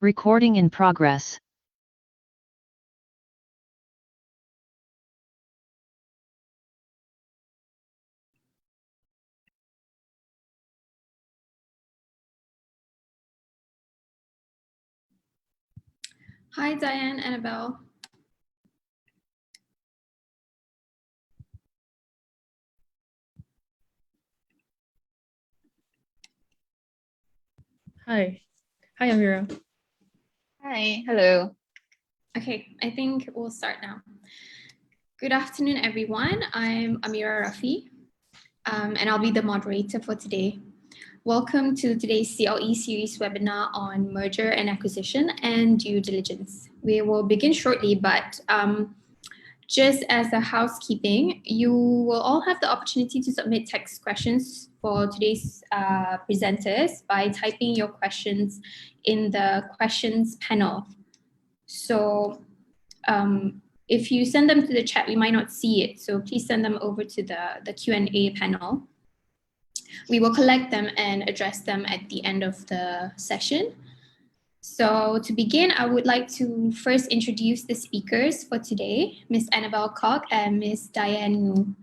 Recording in progress. Hi, Diane, Annabel. Hi. Hi, Amira. Hi, hello. Okay, I think we'll start now. Good afternoon, everyone. I'm Amira Rafi, and I'll be the moderator for today. Welcome to today's CLE series webinar on merger and acquisition and due diligence. We will begin shortly, but just as a housekeeping, you will all have the opportunity to submit text questions for today's presenters by typing your questions in the questions panel. So if you send them to the chat, we might not see it. So please send them over to the Q&A panel. We will collect them and address them at the end of the session. So to begin, I would like to first introduce the speakers for today, Ms. Annabel Kok and Ms. Diane Ngu.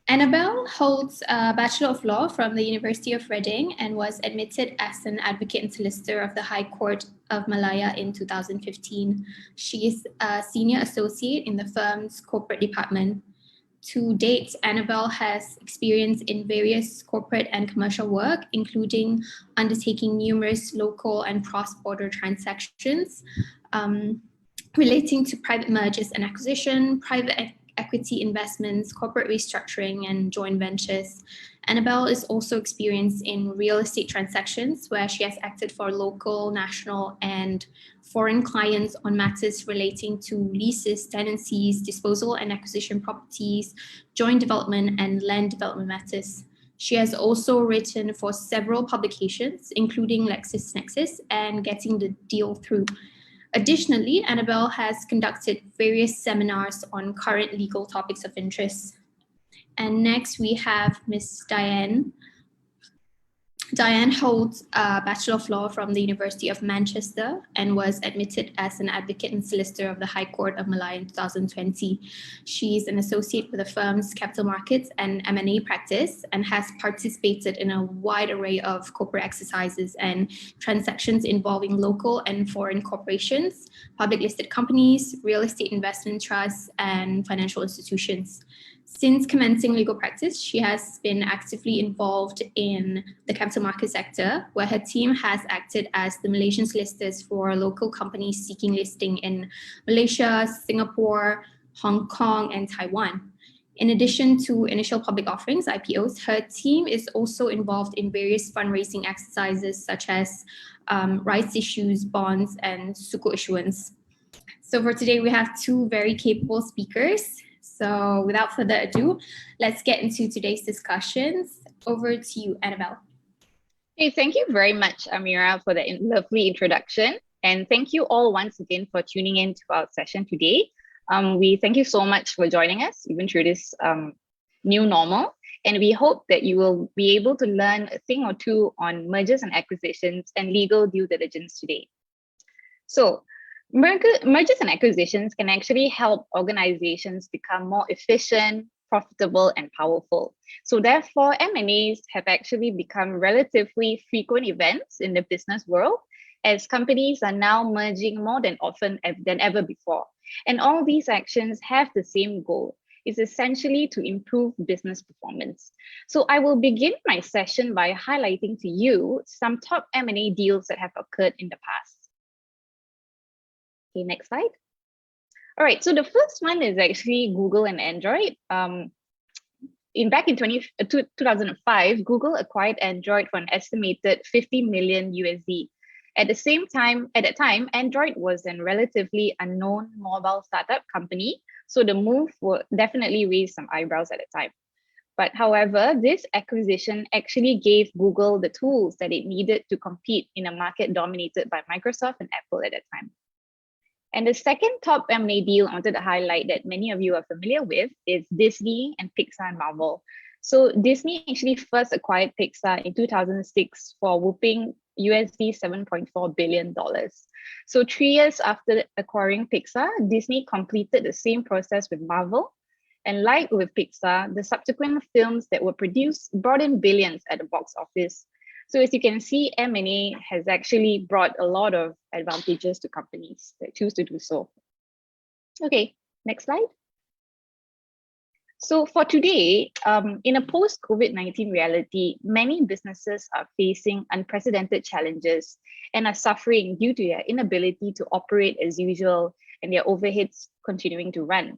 Annabel holds a Bachelor of Law from the University of Reading and was admitted as an advocate and solicitor of the High Court of Malaya in 2015. She is a senior associate in the firm's corporate department. To date, Annabel has experience in various corporate and commercial work, including undertaking numerous local and cross-border transactions relating to private mergers and acquisition, private equity investments, corporate restructuring, and joint ventures. Annabel is also experienced in real estate transactions where she has acted for local, national, and foreign clients on matters relating to leases, tenancies, disposal and acquisition properties, joint development, and land development matters. She has also written for several publications, including LexisNexis and Getting the Deal Through. Additionally, Annabel has conducted various seminars on current legal topics of interest. And next we have Ms. Diane. Diane holds a Bachelor of Law from the University of Manchester and was admitted as an advocate and solicitor of the High Court of Malaya in 2020. She is an associate with the firm's capital markets and M&A practice and has participated in a wide array of corporate exercises and transactions involving local and foreign corporations, public listed companies, real estate investment trusts, and financial institutions. Since commencing legal practice, she has been actively involved in the capital market sector, where her team has acted as the Malaysian solicitors for local companies seeking listing in Malaysia, Singapore, Hong Kong, and Taiwan. In addition to initial public offerings, IPOs, her team is also involved in various fundraising exercises such as rights issues, bonds, and sukuk issuance. So for today, we have two very capable speakers. So without further ado, let's get into today's discussions. Over to you, Annabel. Hey, thank you very much, Amira, for that lovely introduction. And thank you all once again for tuning in to our session today. We thank you so much for joining us, even through this new normal. And we hope that you will be able to learn a thing or two on mergers and acquisitions and legal due diligence today. So, mergers and acquisitions can actually help organizations become more efficient, profitable, and powerful. So therefore, M&As have actually become relatively frequent events in the business world, as companies are now merging more than often than ever before. And all these actions have the same goal. It's essentially to improve business performance. So I will begin my session by highlighting to you some top M&A deals that have occurred in the past. Okay, next slide. All right, so the first one is actually Google and Android. Back in 2005, Google acquired Android for an estimated 50 million USD. At that time, Android was a relatively unknown mobile startup company, so the move would definitely raise some eyebrows at the time. But however, this acquisition actually gave Google the tools that it needed to compete in a market dominated by Microsoft and Apple at that time. And the second top M&A deal I wanted to highlight that many of you are familiar with is Disney and Pixar and Marvel. So Disney actually first acquired Pixar in 2006 for a whopping USD $7.4 billion. So 3 years after acquiring Pixar, Disney completed the same process with Marvel. And like with Pixar, the subsequent films that were produced brought in billions at the box office. So as you can see, M&A has actually brought a lot of advantages to companies that choose to do so. Okay, next slide. So for today, in a post-COVID-19 reality, many businesses are facing unprecedented challenges and are suffering due to their inability to operate as usual and their overheads continuing to run.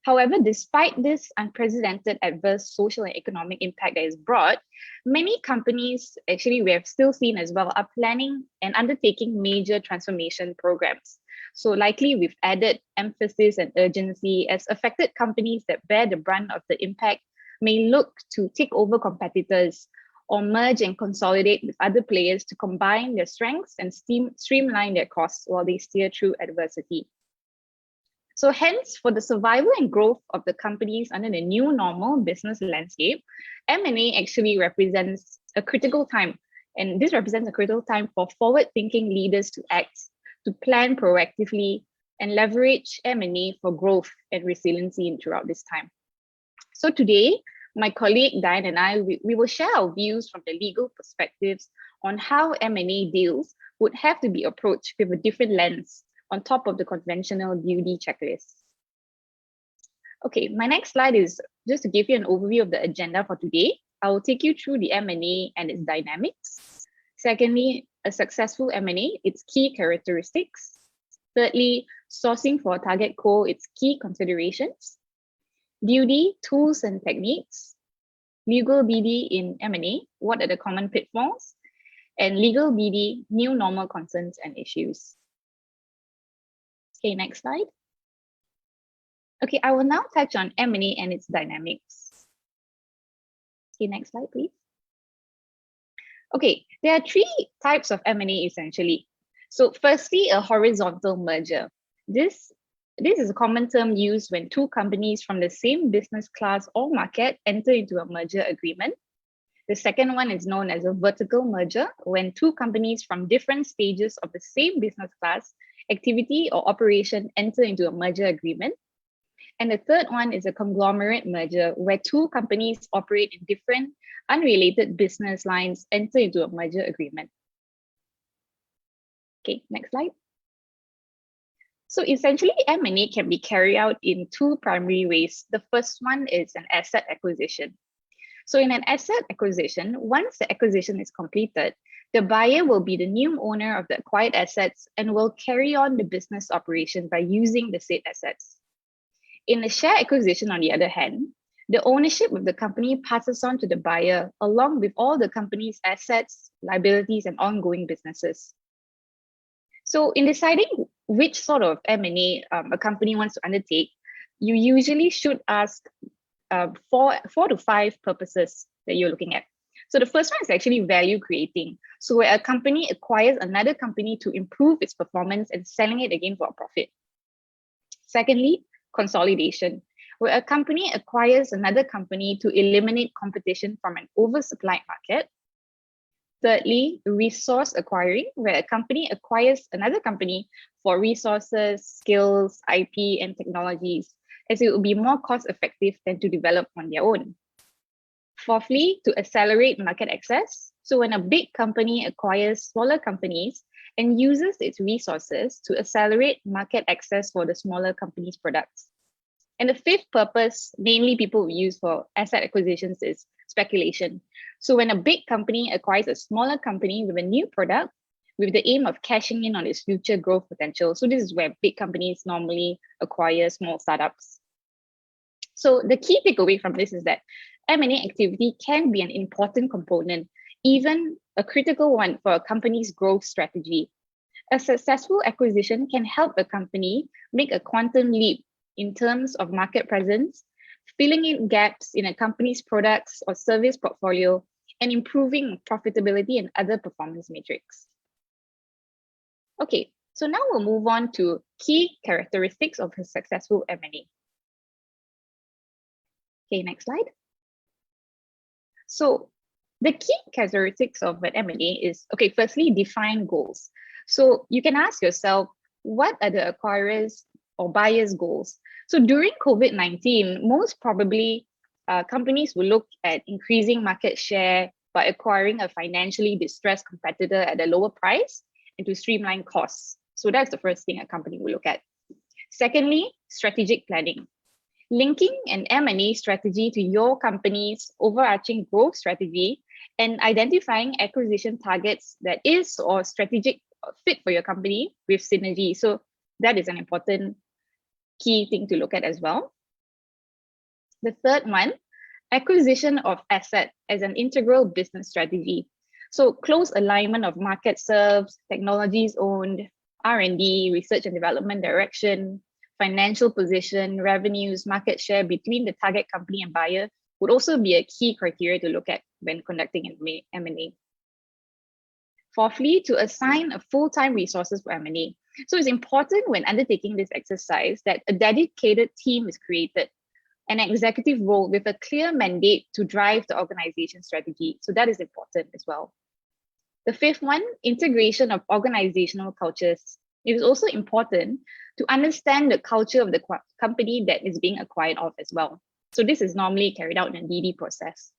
However, despite this unprecedented adverse social and economic impact that is brought, many companies, actually we have still seen as well, are planning and undertaking major transformation programs. So likely we've added emphasis and urgency as affected companies that bear the brunt of the impact may look to take over competitors or merge and consolidate with other players to combine their strengths and streamline their costs while they steer through adversity. So hence, for the survival and growth of the companies under the new normal business landscape, M&A actually represents a critical time. And this represents a critical time for forward-thinking leaders to act, to plan proactively, and leverage M&A for growth and resiliency throughout this time. So today, my colleague Diane and I, we will share our views from the legal perspectives on how M&A deals would have to be approached with a different lens on top of the conventional DD checklist. Okay, my next slide is just to give you an overview of the agenda for today. I will take you through the M&A and its dynamics. Secondly, a successful M&A, its key characteristics. Thirdly, sourcing for a target co, its key considerations. DD, tools and techniques. Legal DD in M&A, what are the common pitfalls? And legal DD, new normal concerns and issues. Okay, next slide. Okay, I will now touch on M&A and its dynamics. Okay, next slide, please. Okay, there are 3 types of M&A essentially. So firstly, a horizontal merger. This is a common term used when 2 companies from the same business class or market enter into a merger agreement. The second one is known as a vertical merger, when 2 companies from different stages of the same business class, activity or operation enter into a merger agreement. And the third one is a conglomerate merger, where 2 companies operate in different unrelated business lines enter into a merger agreement. Okay, next slide. So essentially, M&A can be carried out in 2 primary ways. The first one is an asset acquisition. So in an asset acquisition, once the acquisition is completed, the buyer will be the new owner of the acquired assets and will carry on the business operation by using the said assets. In a share acquisition, on the other hand, the ownership of the company passes on to the buyer along with all the company's assets, liabilities, and ongoing businesses. So in deciding which sort of M&A a company wants to undertake, you usually should ask 4 to 5 purposes that you're looking at. So the first one is actually value creating. So where a company acquires another company to improve its performance and selling it again for a profit. Secondly, consolidation, where a company acquires another company to eliminate competition from an oversupplied market. Thirdly, resource acquiring, where a company acquires another company for resources, skills, IP, and technologies, as it will be more cost effective than to develop on their own. Fourthly, to accelerate market access. So when a big company acquires smaller companies and uses its resources to accelerate market access for the smaller company's products. And the 5th purpose, mainly people will use for asset acquisitions, is speculation. So when a big company acquires a smaller company with a new product with the aim of cashing in on its future growth potential. So this is where big companies normally acquire small startups. So the key takeaway from this is that M&A activity can be an important component, even a critical one for a company's growth strategy. A successful acquisition can help a company make a quantum leap in terms of market presence, filling in gaps in a company's products or service portfolio, and improving profitability and other performance metrics. Okay, so now we'll move on to key characteristics of a successful M&A. Okay, next slide. So The key characteristics of an M&A is, okay, firstly, define goals. So you can ask yourself, what are the acquirers or buyers' goals? So during COVID-19, most probably companies will look at increasing market share by acquiring a financially distressed competitor at a lower price and to streamline costs. So that's the first thing a company will look at. Secondly, strategic planning. Linking an M&A strategy to your company's overarching growth strategy and identifying acquisition targets that is or strategic fit for your company with synergy. So that is an important key thing to look at as well. The third one, acquisition of asset as an integral business strategy. So close alignment of market serves, technologies owned, R&D, research and development direction, financial position, revenues, market share between the target company and buyer would also be a key criteria to look at when conducting an M&A. Fourthly, to assign a full-time resources for M&A. So it's important when undertaking this exercise that a dedicated team is created, an executive role with a clear mandate to drive the organization strategy. So that is important as well. The fifth one, integration of organizational cultures. It is also important to understand the culture of the company that is being acquired of as well. So this is normally carried out in a DD process.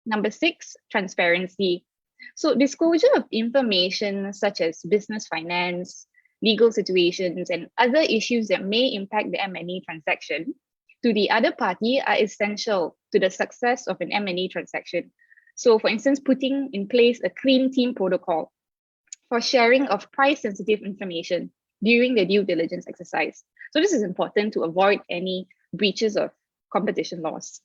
Number 6, transparency. So disclosure of information such as business finance, legal situations, and other issues that may impact the M&A transaction to the other party are essential to the success of an M&A transaction. So for instance, putting in place a clean team protocol for sharing of price-sensitive information during the due diligence exercise. So this is important to avoid any breaches of competition laws.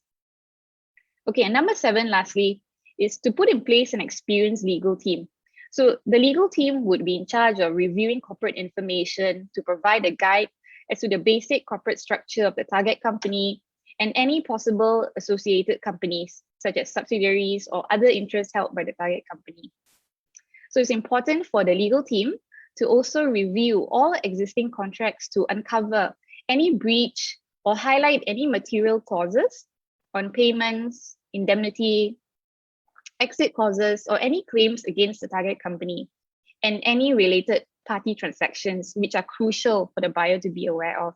Okay, and number 7, lastly, is to put in place an experienced legal team. So the legal team would be in charge of reviewing corporate information to provide a guide as to the basic corporate structure of the target company and any possible associated companies, such as subsidiaries or other interests held by the target company. So it's important for the legal team to also review all existing contracts to uncover any breach or highlight any material clauses on payments, indemnity, exit clauses, or any claims against the target company, and any related party transactions which are crucial for the buyer to be aware of.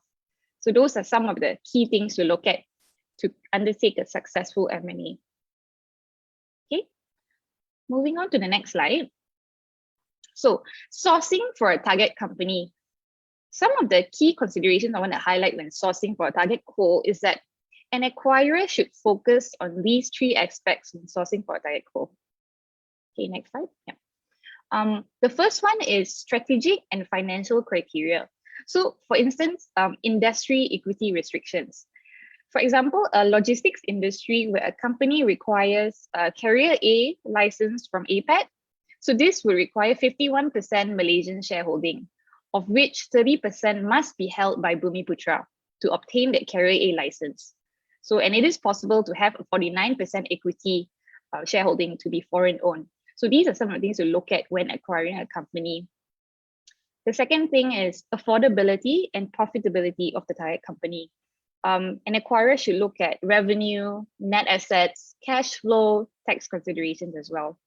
So those are some of the key things to look at to undertake a successful M&A. Okay, moving on to the next slide. So sourcing for a target company. Some of the key considerations I want to highlight when sourcing for a target co is that an acquirer should focus on these 3 aspects when sourcing for a target co. Okay, next slide. Yeah. The first one is strategic and financial criteria. So for instance, industry equity restrictions. For example, a logistics industry where a company requires a Carrier A license from APAC. So this will require 51% Malaysian shareholding, of which 30% must be held by Bumiputra to obtain that Carrier A license. So, and it is possible to have a 49% equity shareholding to be foreign owned. So these are some of the things to look at when acquiring a company. The second thing is affordability and profitability of the target company. An acquirer should look at revenue, net assets, cash flow, tax considerations as well.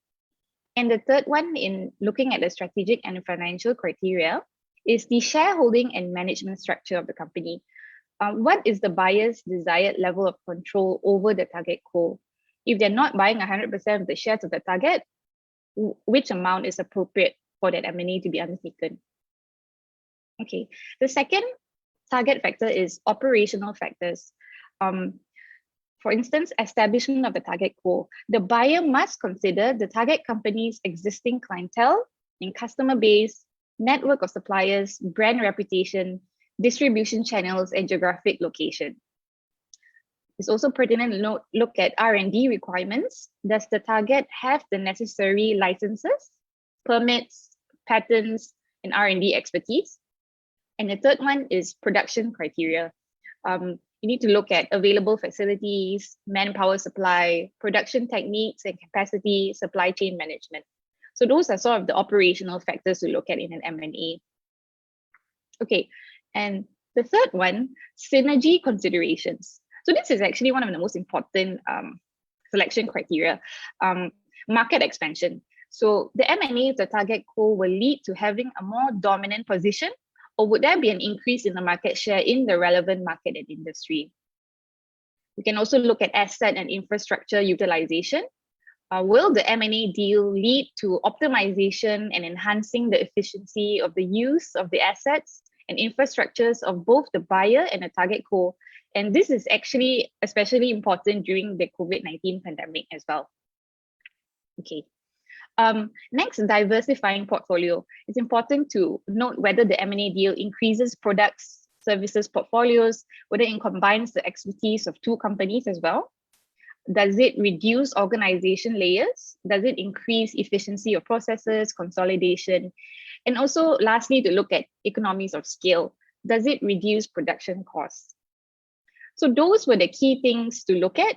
And the third one in looking at the strategic and financial criteria is the shareholding and management structure of the company. What is the buyer's desired level of control over the target co? If they're not buying 100% of the shares of the target, which amount is appropriate for that M&A to be undertaken? Okay, the second target factor is operational factors. For instance, establishment of the target co. The buyer must consider the target company's existing clientele and customer base, network of suppliers, brand reputation, distribution channels, and geographic location. It's also pertinent to look at R&D requirements. Does the target have the necessary licenses, permits, patents, and R&D expertise? And the third one is production criteria. You need to look at available facilities, manpower supply, production techniques and capacity, supply chain management. So those are sort of the operational factors to look at in an M&A. Okay, and the third one, synergy considerations. So this is actually one of the most important selection criteria. Market expansion. So the M&A of the target co will lead to having a more dominant position, or would there be an increase in the market share in the relevant market and industry? We can also look at asset and infrastructure utilization. Will the M&A deal lead to optimization and enhancing the efficiency of the use of the assets and infrastructures of both the buyer and the target co? And this is actually especially important during the COVID-19 pandemic as well. Okay. Next, diversifying portfolio. It's important to note whether the M&A deal increases products, services, portfolios, whether it combines the expertise of two companies as well. Does it reduce organization layers? Does it increase efficiency of processes, consolidation? And also, lastly, to look at economies of scale. Does it reduce production costs? So those were the key things to look at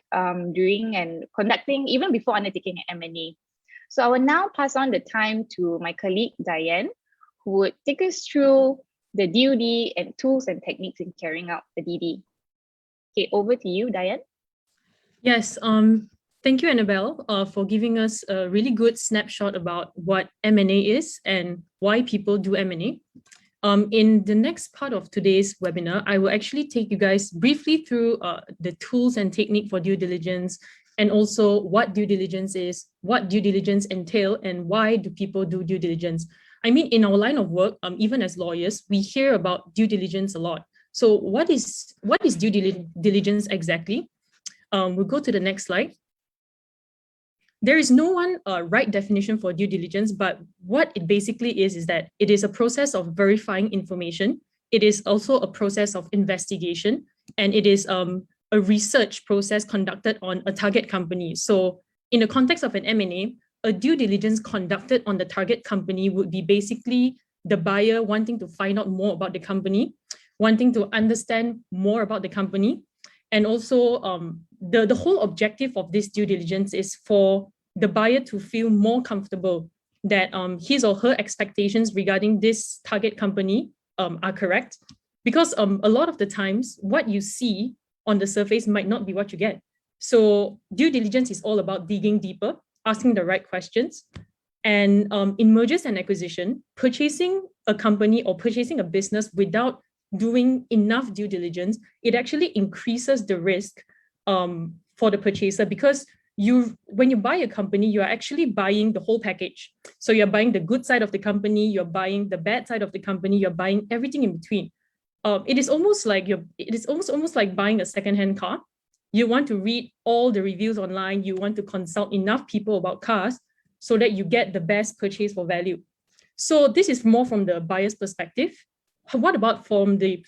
during and conducting, even before undertaking an M&A. So I will now pass on the time to my colleague, Diane, who would take us through the DD and tools and techniques in carrying out the DD. Okay, over to you, Diane. Yes, thank you, Annabel, for giving us a really good snapshot about what M&A is and why people do M&A. In the next part of today's webinar, I will actually take you guys briefly through the tools and technique for due diligence, and also what due diligence is, what due diligence entail, and why do people do due diligence. I mean, in our line of work, even as lawyers, we hear about due diligence a lot. So what is due diligence exactly? We'll go to the next slide. There is no one right definition for due diligence, but what it basically is that it is a process of verifying information. It is also a process of investigation, and it is a research process conducted on a target company. So in the context of an M&A, a due diligence conducted on the target company would be basically the buyer wanting to find out more about the company, wanting to understand more about the company. And also the whole objective of this due diligence is for the buyer to feel more comfortable that his or her expectations regarding this target company are correct. Because a lot of the times, what you see on the surface might not be what you get. So due diligence is all about digging deeper, asking the right questions. And in mergers and acquisition, purchasing a company or purchasing a business without doing enough due diligence, it actually increases the risk for the purchaser, because when you buy a company, you are actually buying the whole package. So you're buying the good side of the company, you're buying the bad side of the company, you're buying everything in between. It is almost like buying a secondhand car. You want to read all the reviews online, you want to consult enough people about cars so that you get the best purchase for value. So this is more from the buyer's perspective. What about from the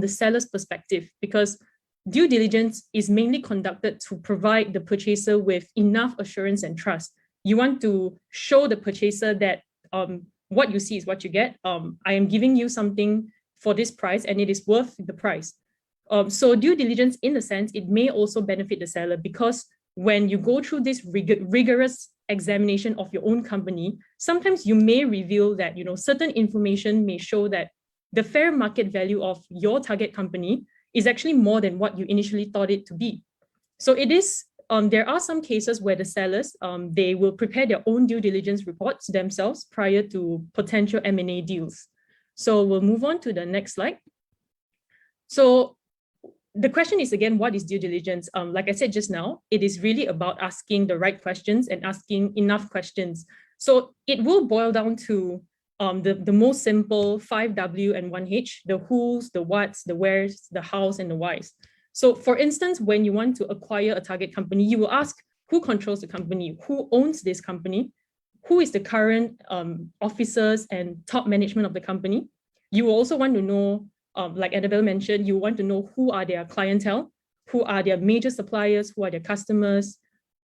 seller's perspective? Because due diligence is mainly conducted to provide the purchaser with enough assurance and trust. You want to show the purchaser that what you see is what you get. I am giving you something for this price and it is worth the price. So due diligence, in a sense, it may also benefit the seller, because when you go through this rigorous examination of your own company, sometimes you may reveal that certain information may show that the fair market value of your target company is actually more than what you initially thought it to be. So it is, there are some cases where the sellers, they will prepare their own due diligence reports themselves prior to potential M&A deals. So we'll move on to the next slide. So the question is, again, what is due diligence? Like I said just now, it is really about asking the right questions and asking enough questions. So it will boil down to the most simple 5W and 1H, the who's, the what's, the where's, the how's, and the why's. So for instance, when you want to acquire a target company, you will ask who controls the company, who owns this company, who is the current officers and top management of the company. You will also want to know, like Annabel mentioned, you want to know who are their clientele, who are their major suppliers, who are their customers.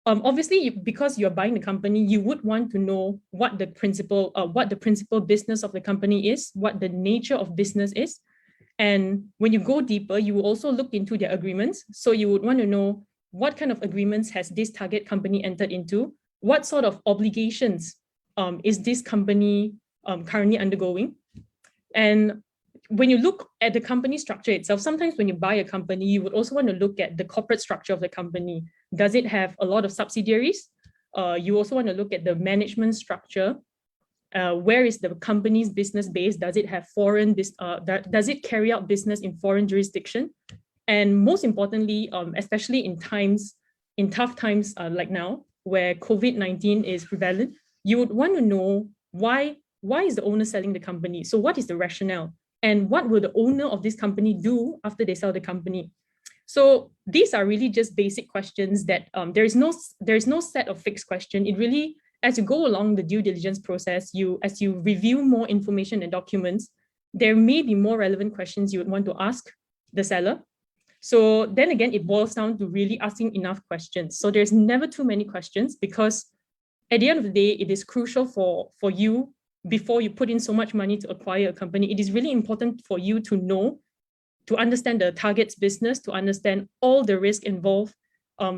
Obviously, because you're buying the company, you would want to know what the principal business of the company is, what the nature of business is. And when you go deeper, you will also look into their agreements. So you would want to know what kind of agreements has this target company entered into, what sort of obligations is this company currently undergoing. And when you look at the company structure itself, sometimes when you buy a company, you would also want to look at the corporate structure of the company. Does it have a lot of subsidiaries? You also want to look at the management structure. Where is the company's business based? Does it have does it carry out business in foreign jurisdiction? And most importantly, especially in tough times like now, where COVID-19 is prevalent, you would want to know why is the owner selling the company? So what is the rationale? And what will the owner of this company do after they sell the company? So these are really just basic questions that there is no set of fixed question. It really, as you go along the due diligence process, as you review more information and documents, there may be more relevant questions you would want to ask the seller. So then again, it boils down to really asking enough questions. So there's never too many questions, because at the end of the day, it is crucial for you, before you put in so much money to acquire a company, it is really important for you to understand the target's business, to understand all the risk involved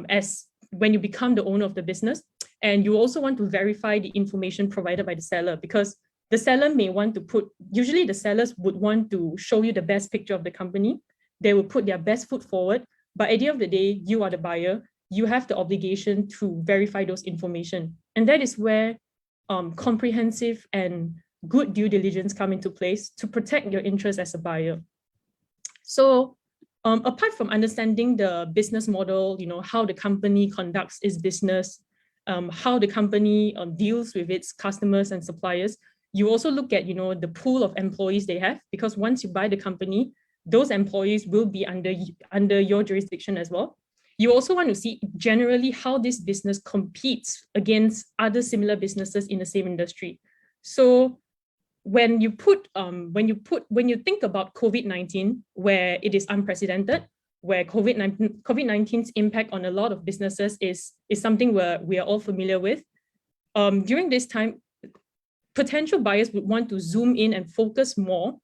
as when you become the owner of the business. And you also want to verify the information provided by the seller, because the seller may want to usually the sellers would want to show you the best picture of the company. They will put their best foot forward, but at the end of the day, you are the buyer. You have the obligation to verify those information. And that is where comprehensive and good due diligence come into place to protect your interest as a buyer. So apart from understanding the business model, how the company conducts its business, how the company deals with its customers and suppliers, you also look at, the pool of employees they have, because once you buy the company, those employees will be under your jurisdiction as well. You also want to see generally how this business competes against other similar businesses in the same industry. So when you think about COVID-19, where it is unprecedented, where COVID-19's impact on a lot of businesses is something we are all familiar with. During this time, potential buyers would want to zoom in and focus more,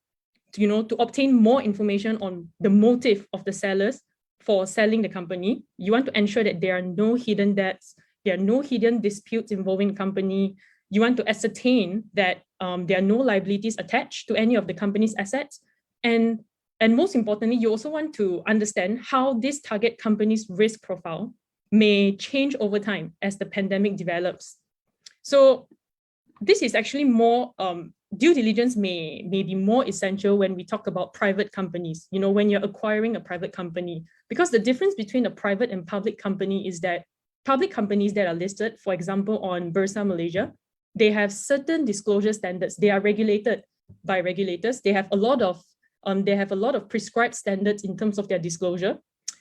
to obtain more information on the motive of the sellers for selling the company. You want to ensure that there are no hidden debts, there are no hidden disputes involving the company. You want to ascertain that there are no liabilities attached to any of the company's assets. And most importantly, you also want to understand how this target company's risk profile may change over time as the pandemic develops. So this is actually more, due diligence may be more essential when we talk about private companies, when you're acquiring a private company, because the difference between a private and public company is that public companies that are listed, for example, on Bursa Malaysia, they have certain disclosure standards. They are regulated by regulators. They have a lot of prescribed standards in terms of their disclosure.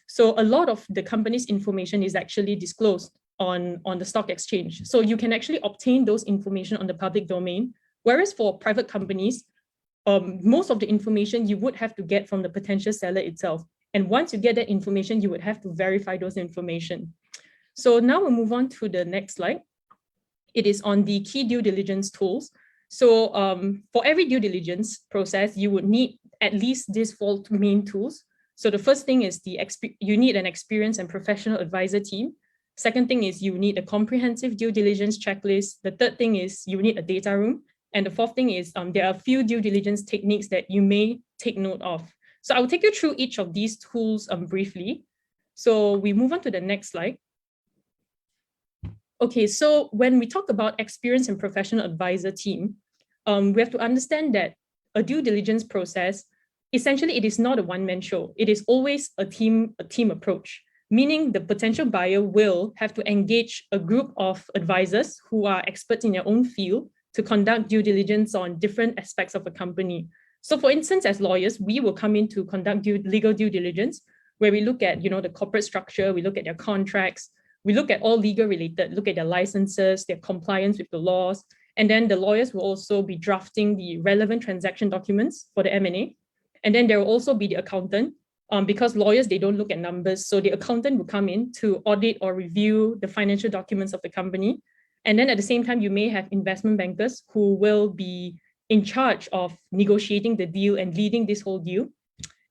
So a lot of the company's information is actually disclosed on the stock exchange. So you can actually obtain those information on the public domain. Whereas for private companies, most of the information you would have to get from the potential seller itself. And once you get that information, you would have to verify those information. So now we'll move on to the next slide. It is on the key due diligence tools. So for every due diligence process, you would need at least these 4 main tools. So the first thing is you need an experienced and professional advisor team. Second thing is you need a comprehensive due diligence checklist. The third thing is you need a data room. And the fourth thing is there are a few due diligence techniques that you may take note of. So I will take you through each of these tools briefly. So we move on to the next slide. Okay, so when we talk about experienced and professional advisor team, we have to understand that a due diligence process, essentially it is not a one-man show. It is always a team approach, meaning the potential buyer will have to engage a group of advisors who are experts in their own field to conduct due diligence on different aspects of a company. So for instance, as lawyers, we will come in to conduct legal due diligence, where we look at the corporate structure, we look at their contracts, we look at all legal related, look at their licenses, their compliance with the laws, and then the lawyers will also be drafting the relevant transaction documents for the M&A. And then there will also be the accountant, because lawyers, they don't look at numbers. So the accountant will come in to audit or review the financial documents of the company. And then at the same time, you may have investment bankers who will be in charge of negotiating the deal and leading this whole deal.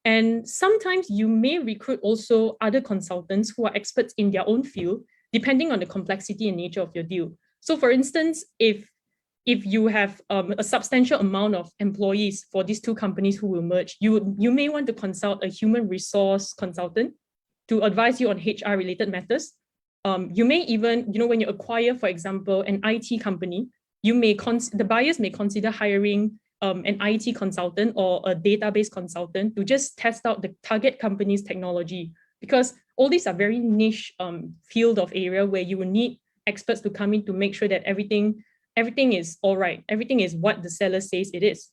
And sometimes you may recruit also other consultants who are experts in their own field, depending on the complexity and nature of your deal. So for instance, if you have a substantial amount of employees for these 2 companies who will merge, you may want to consult a human resource consultant to advise you on HR related matters. You may even, when you acquire, for example, an IT company, the buyers may consider hiring an IT consultant or a database consultant to just test out the target company's technology, because all these are very niche field of area where you will need experts to come in to make sure that everything is all right. Everything is what the seller says it is.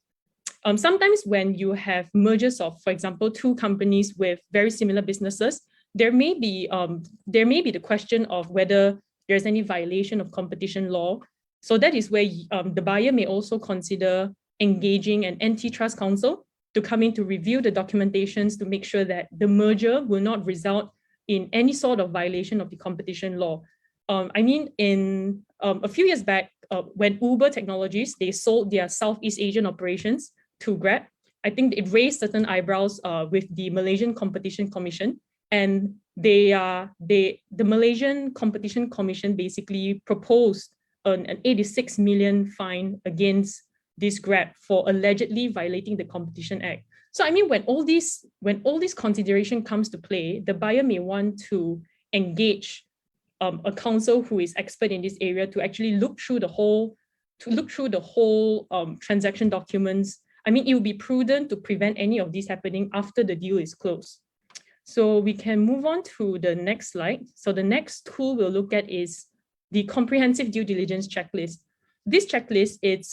Sometimes when you have mergers of, for example, two companies with very similar businesses, there may be the question of whether there's any violation of competition law. So that is where the buyer may also consider engaging an antitrust counsel to come in to review the documentations to make sure that the merger will not result in any sort of violation of the competition law. In a few years back, when Uber Technologies, they sold their Southeast Asian operations to Grab, I think it raised certain eyebrows with the Malaysian Competition Commission. And the Malaysian Competition Commission basically proposed an 86 million fine against this Grab for allegedly violating the Competition Act. So when all this consideration comes to play, the buyer may want to engage a counsel who is expert in this area to actually look through the whole transaction documents. It would be prudent to prevent any of this happening after the deal is closed. So we can move on to the next slide. So the next tool we'll look at is the comprehensive due diligence checklist. This checklist, it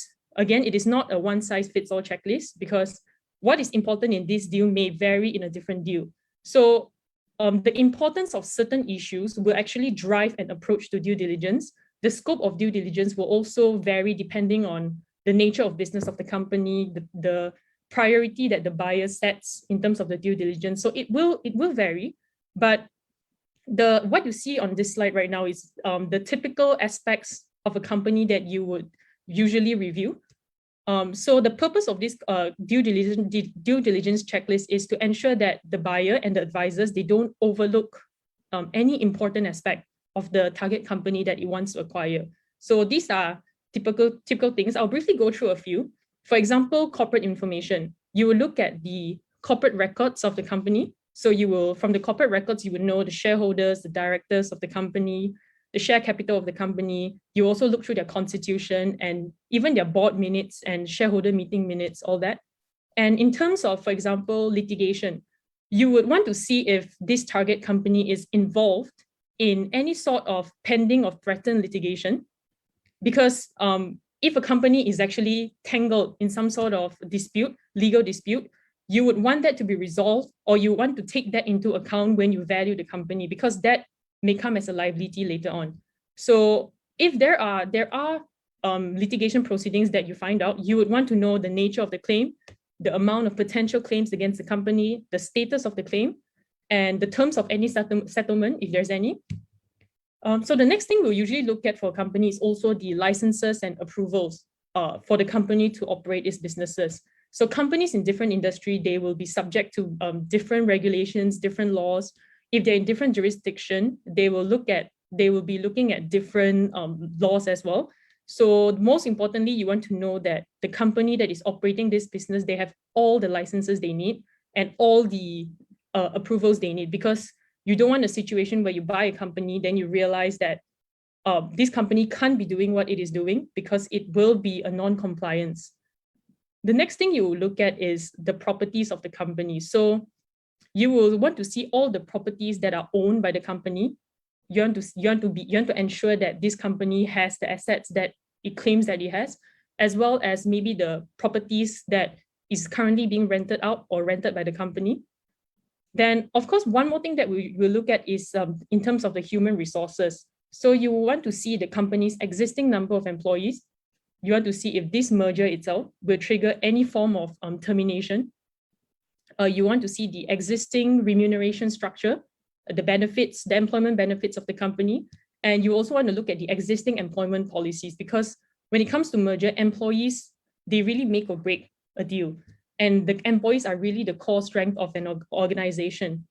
is not a one-size-fits-all checklist, because what is important in this deal may vary in a different deal. So the importance of certain issues will actually drive an approach to due diligence. The scope of due diligence will also vary depending on the nature of business of the company, the priority that the buyer sets in terms of the due diligence. So it will vary, but what you see on this slide right now is the typical aspects of a company that you would usually review. So the purpose of this due diligence checklist is to ensure that the buyer and the advisors, they don't overlook any important aspect of the target company that it wants to acquire. So these are typical things. I'll briefly go through a few. For example, corporate information. You will look at the corporate records of the company. So from the corporate records, you will know the shareholders, the directors of the company, the share capital of the company. You also look through their constitution and even their board minutes and shareholder meeting minutes, all that. And in terms of, for example, litigation, you would want to see if this target company is involved in any sort of pending or threatened litigation. Because if a company is actually tangled in some sort of legal dispute, you would want that to be resolved, or you want to take that into account when you value the company, because that may come as a liability later on. So if there are litigation proceedings that you find out, you would want to know the nature of the claim, the amount of potential claims against the company, the status of the claim, and the terms of any settlement, if there's any. So the next thing we'll usually look at for a company is also the licenses and approvals for the company to operate its businesses. So companies in different industry, they will be subject to different regulations, different laws. If they're in different jurisdiction, they will be looking at different laws as well. So most importantly, you want to know that the company that is operating this business, they have all the licenses they need and all the approvals they need, because you don't want a situation where you buy a company, then you realize that this company can't be doing what it is doing because it will be a non-compliance. The next thing you will look at is the properties of the company. So you will want to see all the properties that are owned by the company. You want to ensure that this company has the assets that it claims that it has, as well as maybe the properties that is currently being rented out or rented by the company. Then, of course, one more thing that we will look at is in terms of the human resources. So you want to see the company's existing number of employees. You want to see if this merger itself will trigger any form of termination. You want to see the existing remuneration structure, the benefits, the employment benefits of the company. And you also want to look at the existing employment policies, because when it comes to merger, employees, they really make or break a deal. And the employees are really the core strength of an organization.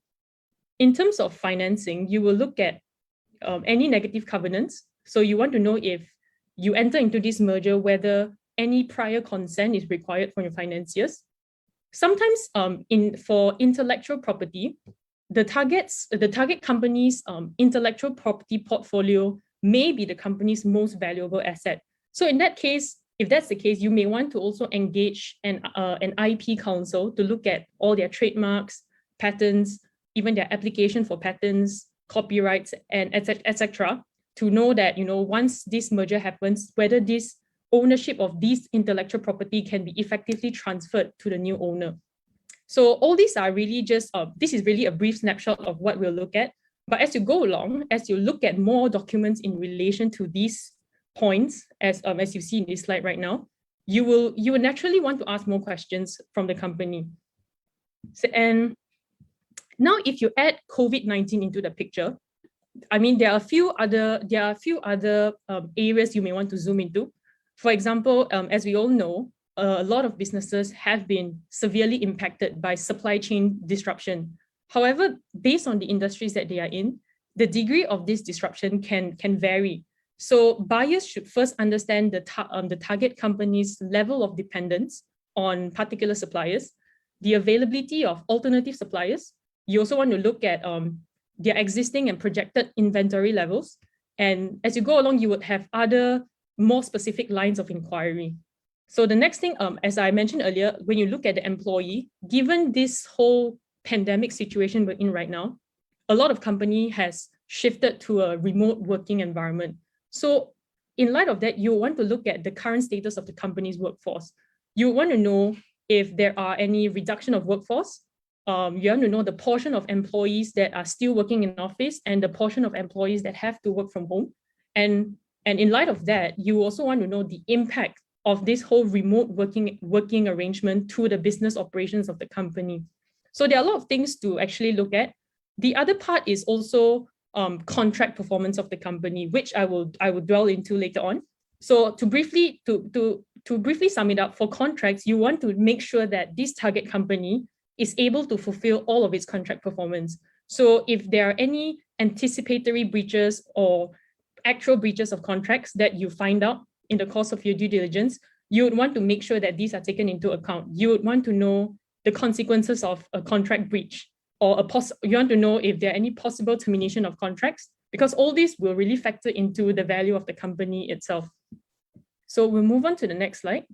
In terms of financing, you will look at any negative covenants. So you want to know if you enter into this merger, whether any prior consent is required from your financiers. Sometimes for intellectual property, the target company's intellectual property portfolio may be the company's most valuable asset. So in that case, if that's the case, you may want to also engage an IP counsel to look at all their trademarks, patents, even their application for patents, copyrights, and etc., to know that, once this merger happens, whether this ownership of this intellectual property can be effectively transferred to the new owner. So all these are really just, this is really a brief snapshot of what we'll look at. But as you go along, as you look at more documents in relation to these points, as you see in this slide right now, you will naturally want to ask more questions from the company. So, and now if you add COVID-19 into the picture, I mean, there are a few other areas you may want to zoom into. For example, as we all know, a lot of businesses have been severely impacted by supply chain disruption. However, based on the industries that they are in, the degree of this disruption can vary. So buyers should first understand the target company's level of dependence on particular suppliers, the availability of alternative suppliers. You also want to look at their existing and projected inventory levels. And as you go along, you would have other more specific lines of inquiry. So the next thing, as I mentioned earlier, when you look at the employee, given this whole pandemic situation we're in right now, a lot of company has shifted to a remote working environment. So in light of that, you want to look at the current status of the company's workforce. You want to know if there are any reduction of workforce. You want to know the portion of employees that are still working in office and the portion of employees that have to work from home. And in light of that, you also want to know the impact of this whole remote working arrangement to the business operations of the company. So there are a lot of things to actually look at. The other part is also contract performance of the company, which I will dwell into later on. So to briefly sum it up, for contracts, you want to make sure that this target company is able to fulfill all of its contract performance. So if there are any anticipatory breaches or actual breaches of contracts that you find out in the course of your due diligence, you would want to make sure that these are taken into account. You would want to know the consequences of a contract breach, or you want to know if there are any possible termination of contracts, because all this will really factor into the value of the company itself. So we'll move on to the next slide.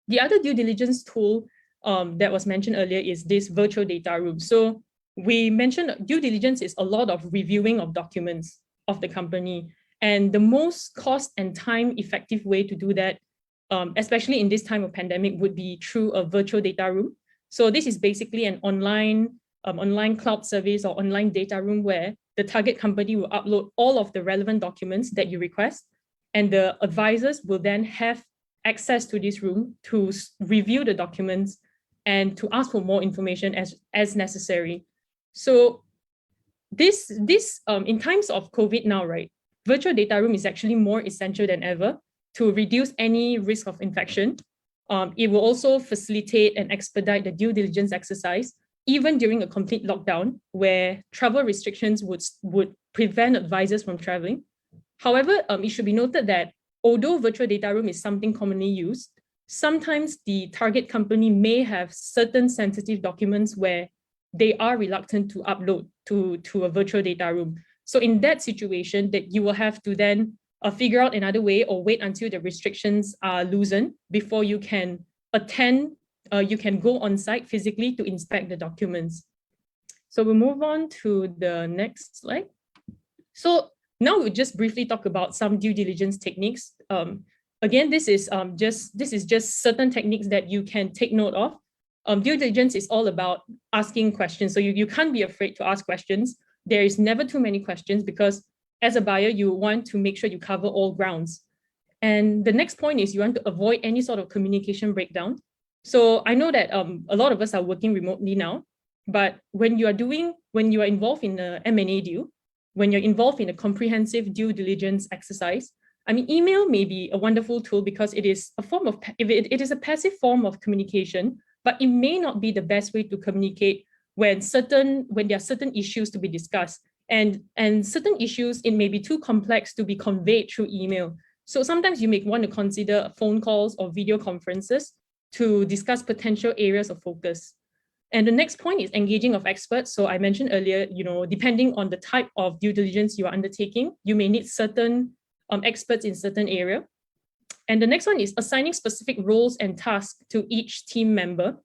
The other due diligence tool that was mentioned earlier is this virtual data room. So we mentioned due diligence is a lot of reviewing of documents of the company. And the most cost and time effective way to do that, especially in this time of pandemic, would be through a virtual data room. So this is basically an online cloud service or online data room where the target company will upload all of the relevant documents that you request, and the advisors will then have access to this room to review the documents and to ask for more information as necessary. So this in times of COVID now, right, virtual data room is actually more essential than ever to reduce any risk of infection. It will also facilitate and expedite the due diligence exercise, even during a complete lockdown where travel restrictions would prevent advisors from traveling. However, it should be noted that although virtual data room is something commonly used, sometimes the target company may have certain sensitive documents where they are reluctant to upload to a virtual data room. So in that situation, that you will have to then figure out another way or wait until the restrictions are loosened before you can attend, you can go on site physically to inspect the documents. So we'll move on to the next slide. So now we'll just briefly talk about some due diligence techniques. Again, this is just certain techniques that you can take note of. Due diligence is all about asking questions. So you can't be afraid to ask questions. There is never too many questions because as a buyer, you want to make sure you cover all grounds. And the next point is you want to avoid any sort of communication breakdown. So I know that a lot of us are working remotely now, but when you are involved in an M&A deal, when you're involved in a comprehensive due diligence exercise, I mean, email may be a wonderful tool because it is a form of, it is a passive form of communication, but it may not be the best way to communicate when there are certain issues to be discussed. And certain issues, it may be too complex to be conveyed through email. So sometimes you may want to consider phone calls or video conferences to discuss potential areas of focus. And the next point is engaging of experts. So I mentioned earlier, depending on the type of due diligence you are undertaking, you may need certain experts in certain area. And the next one is assigning specific roles and tasks to each team member.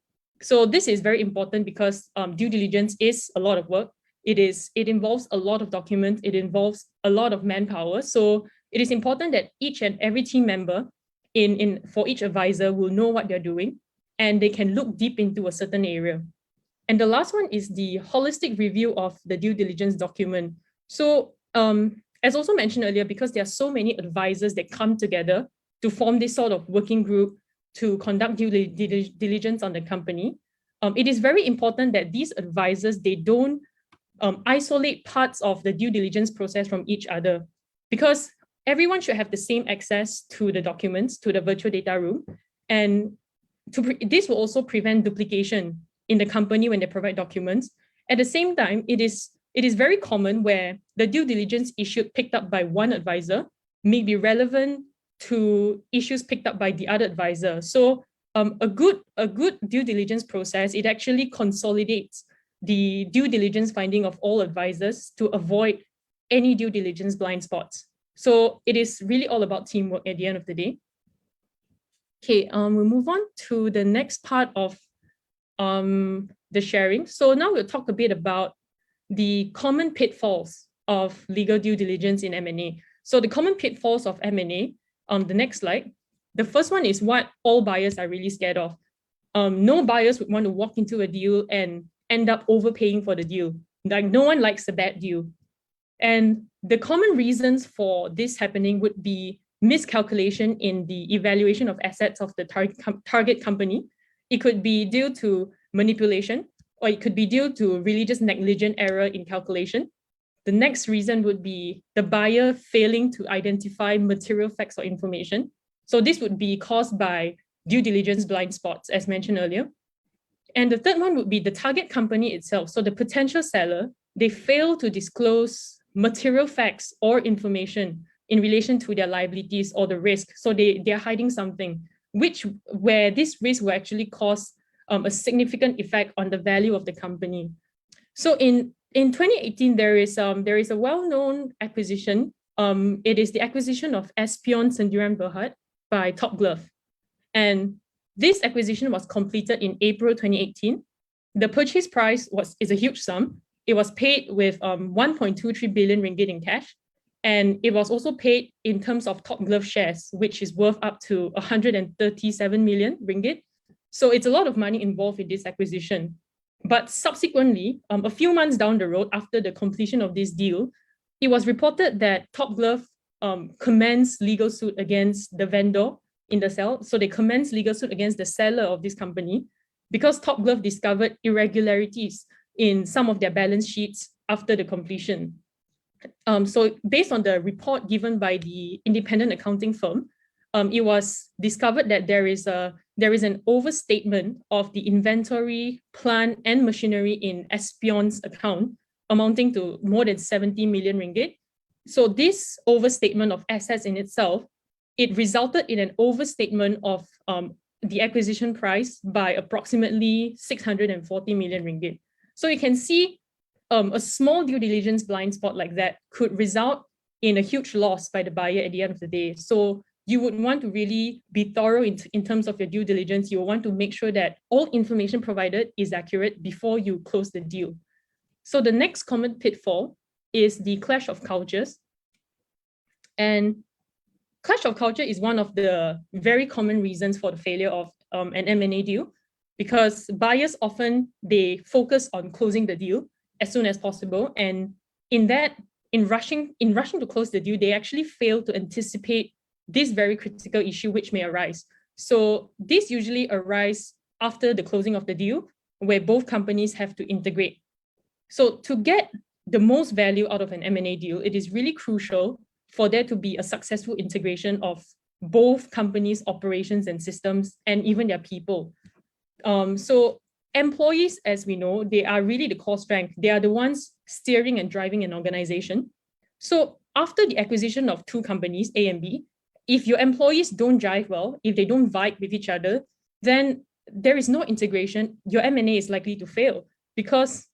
So this is very important because due diligence is a lot of work. It involves a lot of documents. It involves a lot of manpower. So it is important that each and every team member for each advisor will know what they're doing, and they can look deep into a certain area. And the last one is the holistic review of the due diligence document. So as also mentioned earlier, because there are so many advisors that come together to form this sort of working group to conduct due diligence on the company, it is very important that these advisors, they don't isolate parts of the due diligence process from each other, because everyone should have the same access to the documents, to the virtual data room. And this will also prevent duplication in the company when they provide documents. At the same time, it is very common where the due diligence issue picked up by one advisor may be relevant to issues picked up by the other advisor. So a good due diligence process, it actually consolidates the due diligence finding of all advisors to avoid any due diligence blind spots. So it is really all about teamwork at the end of the day. Okay, we'll move on to the next part of the sharing. So now we'll talk a bit about the common pitfalls of legal due diligence in M&A. So the common pitfalls of M&A, on the next slide, the first one is what all buyers are really scared of. No buyers would want to walk into a deal and end up overpaying for the deal. Like, no one likes a bad deal. And the common reasons for this happening would be miscalculation in the evaluation of assets of the target company. It could be due to manipulation, or it could be due to really just negligent error in calculation. The next reason would be the buyer failing to identify material facts or information. So this would be caused by due diligence blind spots, as mentioned earlier. And the third one would be the target company itself. So the potential seller, they fail to disclose material facts or information in relation to their liabilities or the risk. So they're hiding something, where this risk will actually cause a significant effect on the value of the company. So in 2018, there is a well-known acquisition. It is the acquisition of Espion Sendirian Berhad by Top Glove. And this acquisition was completed in April 2018. The purchase price is a huge sum. It was paid with 1.23 billion ringgit in cash. And it was also paid in terms of Top Glove shares, which is worth up to 137 million ringgit. So it's a lot of money involved in this acquisition. But subsequently, a few months down the road after the completion of this deal, it was reported that Top Glove commenced legal suit against the vendor in the sale. So they commenced legal suit against the seller of this company because Top Glove discovered irregularities in some of their balance sheets after the completion. So based on the report given by the independent accounting firm, it was discovered that there is an overstatement of the inventory, plant, and machinery in Espion's account, amounting to more than 70 million ringgit. So this overstatement of assets in itself, it resulted in an overstatement of the acquisition price by approximately 640 million ringgit. So you can see a small due diligence blind spot like that could result in a huge loss by the buyer at the end of the day. So you would want to really be thorough in terms of your due diligence. You want to make sure that all information provided is accurate before you close the deal. So the next common pitfall is the clash of cultures. And clash of culture is one of the very common reasons for the failure of an M&A deal, because buyers often, they focus on closing the deal as soon as possible. And in rushing to close the deal, they actually fail to anticipate this very critical issue which may arise. So this usually arises after the closing of the deal, where both companies have to integrate. So to get the most value out of an M&A deal, it is really crucial for there to be a successful integration of both companies' operations and systems, and even their people. So employees, as we know, they are really the core strength. They are the ones steering and driving an organization. So after the acquisition of two companies, A and B, if your employees don't jive well, if they don't vibe with each other, then there is no integration, your M&A is likely to fail, because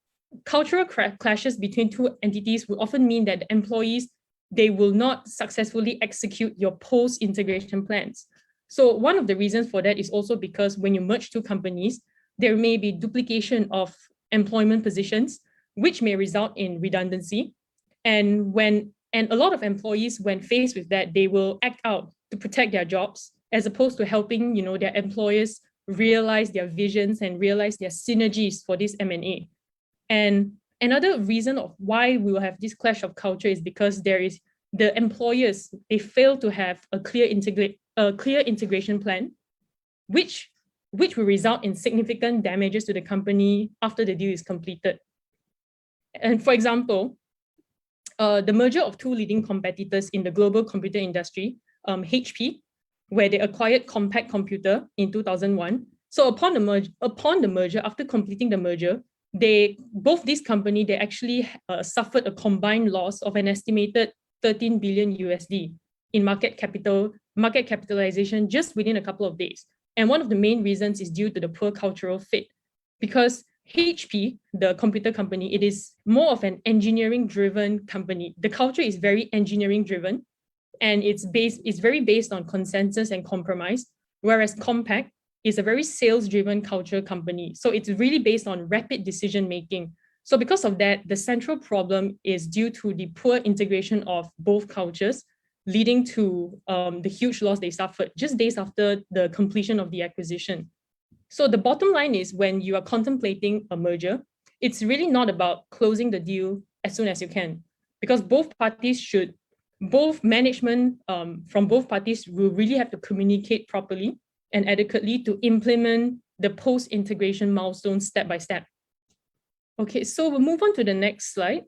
cultural clashes between two entities will often mean that the employees, they will not successfully execute your post-integration plans. So one of the reasons for that is also because when you merge two companies, there may be duplication of employment positions, which may result in redundancy. And a lot of employees, when faced with that, they will act out to protect their jobs, as opposed to helping, their employers realize their visions and realize their synergies for this M&A. And another reason of why we will have this clash of culture is because there is the employers, they fail to have a clear integration plan, which will result in significant damages to the company after the deal is completed. And for example, the merger of two leading competitors in the global computer industry, HP, where they acquired Compaq Computer in 2001. So upon the merger, after completing the merger, both these companies, they actually suffered a combined loss of an estimated 13 billion USD in market capitalization just within a couple of days. And one of the main reasons is due to the poor cultural fit, because HP, the computer company, it is more of an engineering-driven company. The culture is very engineering-driven, and it's very based on consensus and compromise, whereas Compaq is a very sales-driven culture company. So it's really based on rapid decision-making. So because of that, the central problem is due to the poor integration of both cultures, leading to the huge loss they suffered just days after the completion of the acquisition. So the bottom line is, when you are contemplating a merger, it's really not about closing the deal as soon as you can, because both management from both parties will really have to communicate properly and adequately to implement the post-integration milestones step by step. Okay, so we'll move on to the next slide.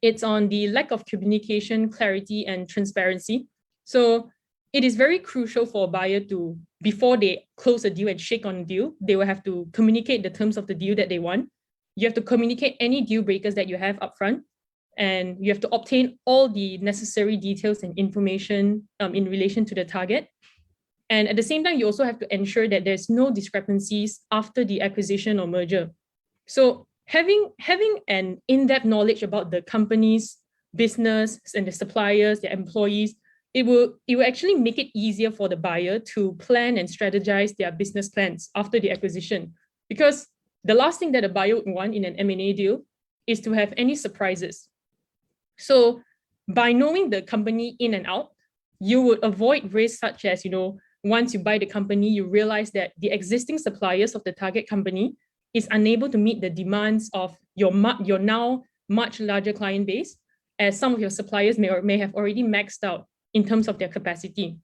It's on the lack of communication, clarity, and transparency. So it is very crucial for a buyer to, before they close a deal and shake on a deal, they will have to communicate the terms of the deal that they want. You have to communicate any deal breakers that you have upfront, and you have to obtain all the necessary details and information in relation to the target. And at the same time, you also have to ensure that there's no discrepancies after the acquisition or merger. So having an in-depth knowledge about the company's business and the suppliers, the employees, it will actually make it easier for the buyer to plan and strategize their business plans after the acquisition. Because the last thing that a buyer would want in an M&A deal is to have any surprises. So by knowing the company in and out, you would avoid risks such as, once you buy the company, you realize that the existing suppliers of the target company is unable to meet the demands of your now much larger client base, as some of your suppliers may have already maxed out in terms of their capacity.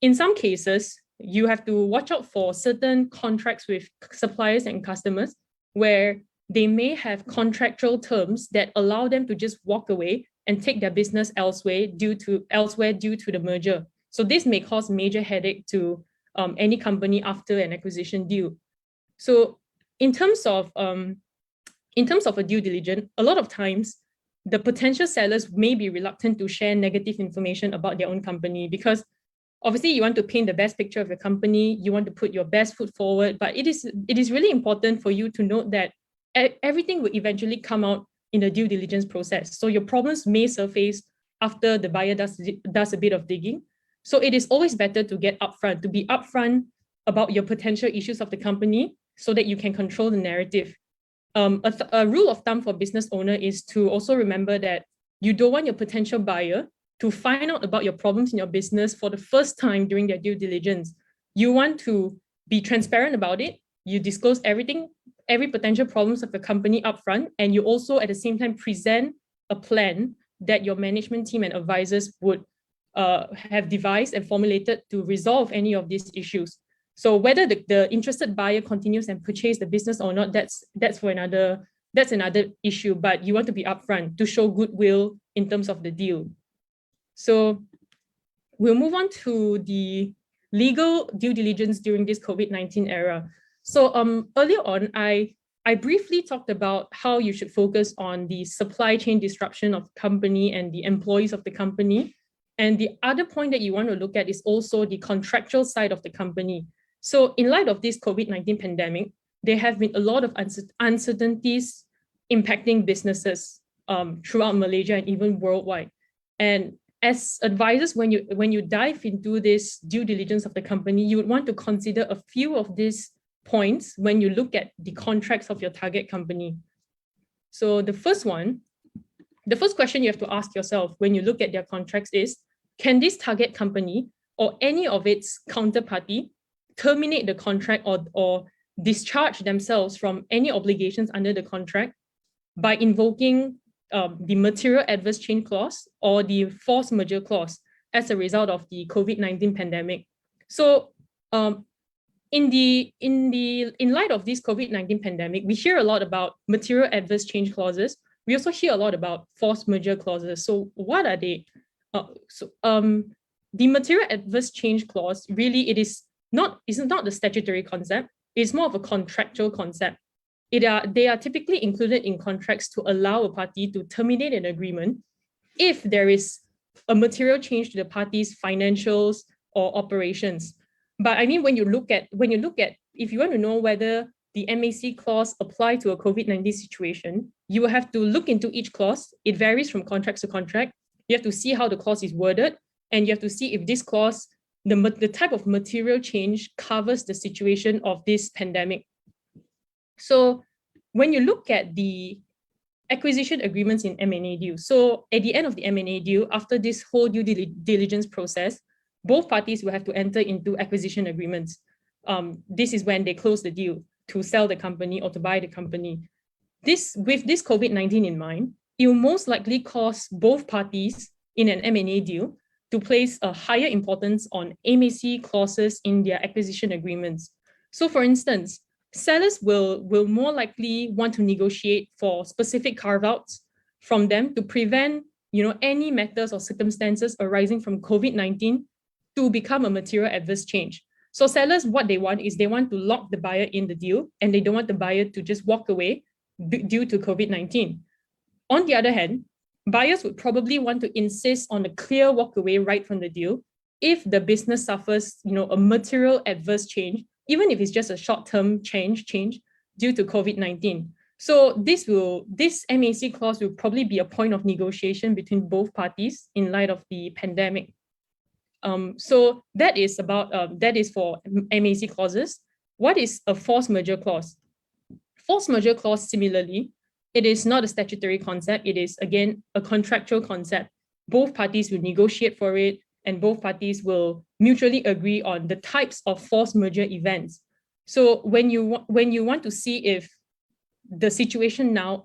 In some cases, you have to watch out for certain contracts with suppliers and customers where they may have contractual terms that allow them to just walk away and take their business elsewhere due to the merger. So this may cause major headache to any company after an acquisition deal. So in terms of a due diligence, a lot of times the potential sellers may be reluctant to share negative information about their own company, because obviously you want to paint the best picture of your company, you want to put your best foot forward, but it is really important for you to note that everything will eventually come out in the due diligence process. So your problems may surface after the buyer does a bit of digging. So it is always better to be upfront about your potential issues of the company so that you can control the narrative. A rule of thumb for business owner is to also remember that you don't want your potential buyer to find out about your problems in your business for the first time during their due diligence. You want to be transparent about it. You disclose every potential problems of the company upfront, and you also at the same time present a plan that your management team and advisors would have devised and formulated to resolve any of these issues. So whether the interested buyer continues and purchase the business or not, that's another issue, but you want to be upfront to show goodwill in terms of the deal. So we'll move on to the legal due diligence during this COVID-19 era. So earlier on, I briefly talked about how you should focus on the supply chain disruption of the company and the employees of the company. And the other point that you want to look at is also the contractual side of the company. So in light of this COVID-19 pandemic, there have been a lot of uncertainties impacting businesses throughout Malaysia and even worldwide. And as advisors, when you dive into this due diligence of the company, you would want to consider a few of these points when you look at the contracts of your target company. So the first question you have to ask yourself when you look at their contracts is, can this target company or any of its counterparty terminate the contract or discharge themselves from any obligations under the contract by invoking the material adverse change clause or the force majeure clause as a result of the COVID-19 pandemic? So in light of this COVID-19 pandemic, we hear a lot about material adverse change clauses. We also hear a lot about force majeure clauses. So what are they? The material adverse change clause, really, it's not the statutory concept. It's more of a contractual concept. They are typically included in contracts to allow a party to terminate an agreement if there is a material change to the party's financials or operations. But I mean, when you look at, if you want to know whether the MAC clause apply to a COVID-19 situation, you will have to look into each clause. It varies from contract to contract. You have to see how the clause is worded, and you have to see if this clause, the type of material change covers the situation of this pandemic. So when you look at the acquisition agreements in M&A deal, so at the end of the M&A deal, after this whole due diligence process, both parties will have to enter into acquisition agreements. This is when they close the deal to sell the company or to buy the company. With this COVID-19 in mind, it will most likely cause both parties in an M&A deal to place a higher importance on MAC clauses in their acquisition agreements. So for instance, sellers will more likely want to negotiate for specific carve-outs from them to prevent any matters or circumstances arising from COVID-19 to become a material adverse change. So sellers, what they want is they want to lock the buyer in the deal, and they don't want the buyer to just walk away due to COVID-19. On the other hand, buyers would probably want to insist on a clear walkaway right from the deal if the business suffers, a material adverse change, even if it's just a short-term change due to COVID-19. So this MAC clause will probably be a point of negotiation between both parties in light of the pandemic. So that is for MAC clauses. What is a force majeure clause? Force majeure clause, similarly, it is not a statutory concept. It is, again, a contractual concept. Both parties will negotiate for it, and both parties will mutually agree on the types of force majeure events. So when you want to see if the situation now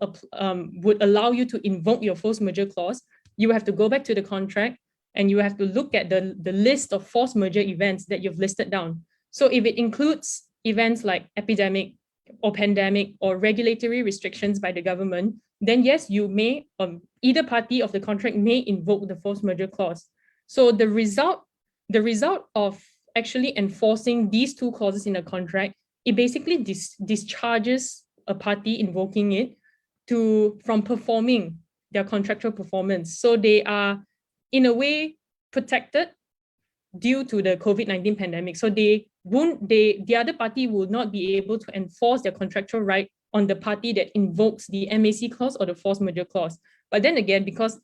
would allow you to invoke your force majeure clause, you have to go back to the contract and you have to look at the list of force majeure events that you've listed down. So if it includes events like epidemic or pandemic or regulatory restrictions by the government, then yes, you may, either party of the contract may invoke the force majeure clause. So the result of actually enforcing these two clauses in a contract, it basically discharges a party invoking it from performing their contractual performance. So they are, in a way, protected due to the COVID-19 pandemic. So the other party will not be able to enforce their contractual right on the party that invokes the MAC clause or the force majeure clause. But then again, because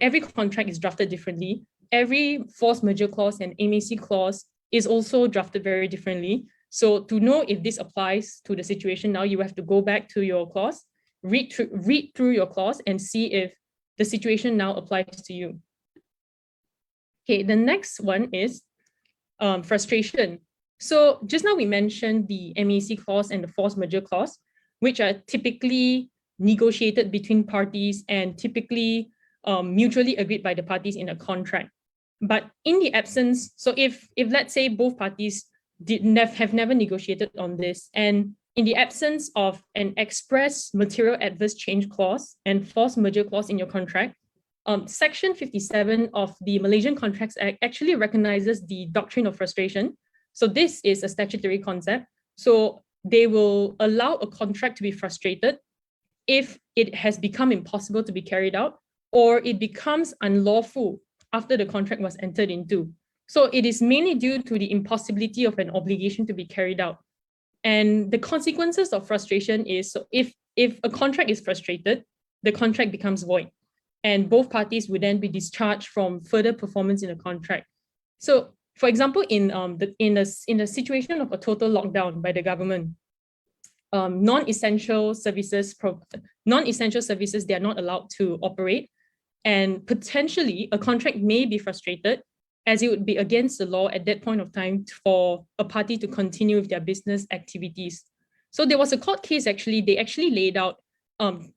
every contract is drafted differently, every force majeure clause and MAC clause is also drafted very differently. So to know if this applies to the situation now, you have to go back to your clause, read through your clause and see if the situation now applies to you. Okay, the next one is frustration. So just now we mentioned the MAC clause and the force majeure clause, which are typically negotiated between parties and typically mutually agreed by the parties in a contract. But in the absence, so if let's say both parties have never negotiated on this, and in the absence of an express material adverse change clause and force majeure clause in your contract, Section 57 of the Malaysian Contracts Act actually recognizes the Doctrine of Frustration. So this is a statutory concept. So they will allow a contract to be frustrated if it has become impossible to be carried out, or it becomes unlawful after the contract was entered into. So it is mainly due to the impossibility of an obligation to be carried out. And the consequences of frustration is, so if a contract is frustrated, the contract becomes void, and both parties would then be discharged from further performance in the contract. So, for example, in the situation of a total lockdown by the government, non-essential services they are not allowed to operate, and potentially a contract may be frustrated, as it would be against the law at that point of time for a party to continue with their business activities. So there was a court case, they actually laid out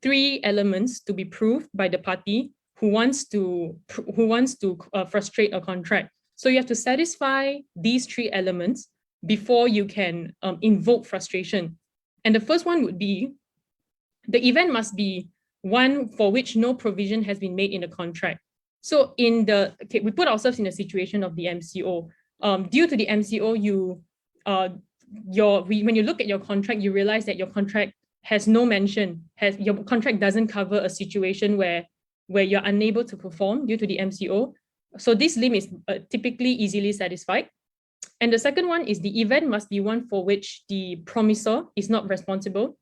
3 elements to be proved by the party who wants to frustrate a contract. So you have to satisfy these 3 elements before you can invoke frustration. And the first one would be, the event must be one for which no provision has been made in the contract. So we put ourselves in a situation of the MCO. Due to the MCO, when you look at your contract, you realize that your contract has no mention, your contract doesn't cover a situation where you're unable to perform due to the MCO. So this limb is typically easily satisfied. And the second one is, the event must be one for which the promisor is not responsible.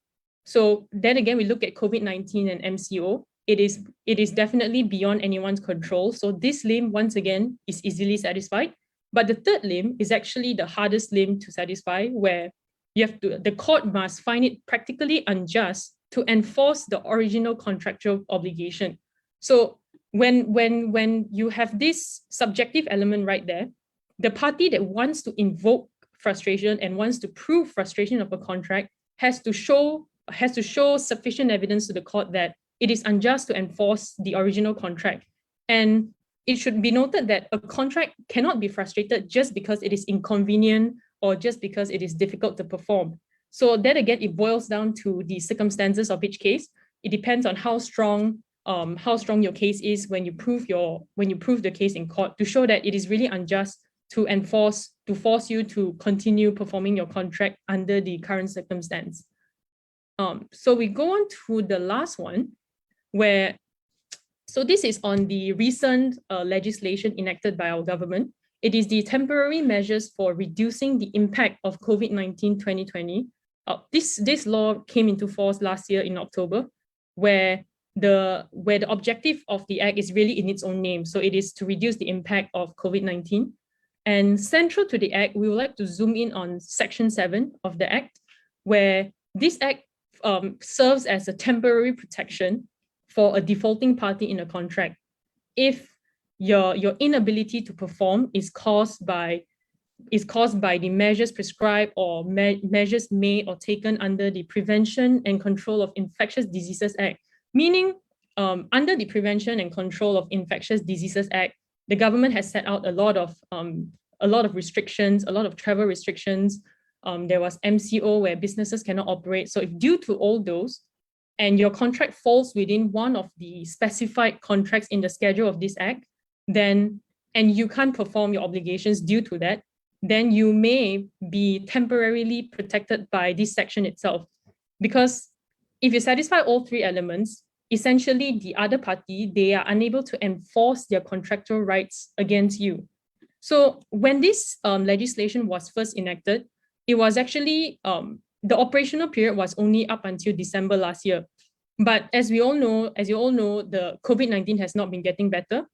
So then again, we look at COVID-19 and MCO. It is definitely beyond anyone's control. So this limb, once again, is easily satisfied. But the third limb is actually the hardest limb to satisfy, where the court must find it practically unjust to enforce the original contractual obligation. So when you have this subjective element right there, the party that wants to invoke frustration and wants to prove frustration of a contract has to show sufficient evidence to the court that it is unjust to enforce the original contract. And it should be noted that a contract cannot be frustrated just because it is inconvenient or just because it is difficult to perform. So then again, it boils down to the circumstances of each case. It depends on how strong your case is when you prove the case in court, to show that it is really unjust to force you to continue performing your contract under the current circumstance. So we go on to the last one, so this is on the recent legislation enacted by our government. It is the temporary measures for reducing the impact of COVID-19 2020. This law came into force last year in October, where the objective of the act is really in its own name. So it is to reduce the impact of COVID-19. And central to the act, we would like to zoom in on Section 7 of the act, where this act serves as a temporary protection for a defaulting party in a contract. If your inability to perform is caused by the measures prescribed or measures made or taken under the Prevention and Control of Infectious Diseases Act, meaning under the Prevention and Control of Infectious Diseases Act, the government has set out a lot of restrictions, a lot of travel restrictions. There was MCO where businesses cannot operate. So if due to all those, and your contract falls within one of the specified contracts in the schedule of this act, and you can't perform your obligations due to that, then you may be temporarily protected by this section itself. Because if you satisfy all 3 elements, essentially the other party, they are unable to enforce their contractual rights against you. So when this legislation was first enacted, it was actually, the operational period was only up until December last year. But as you all know, the COVID-19 has not been getting better,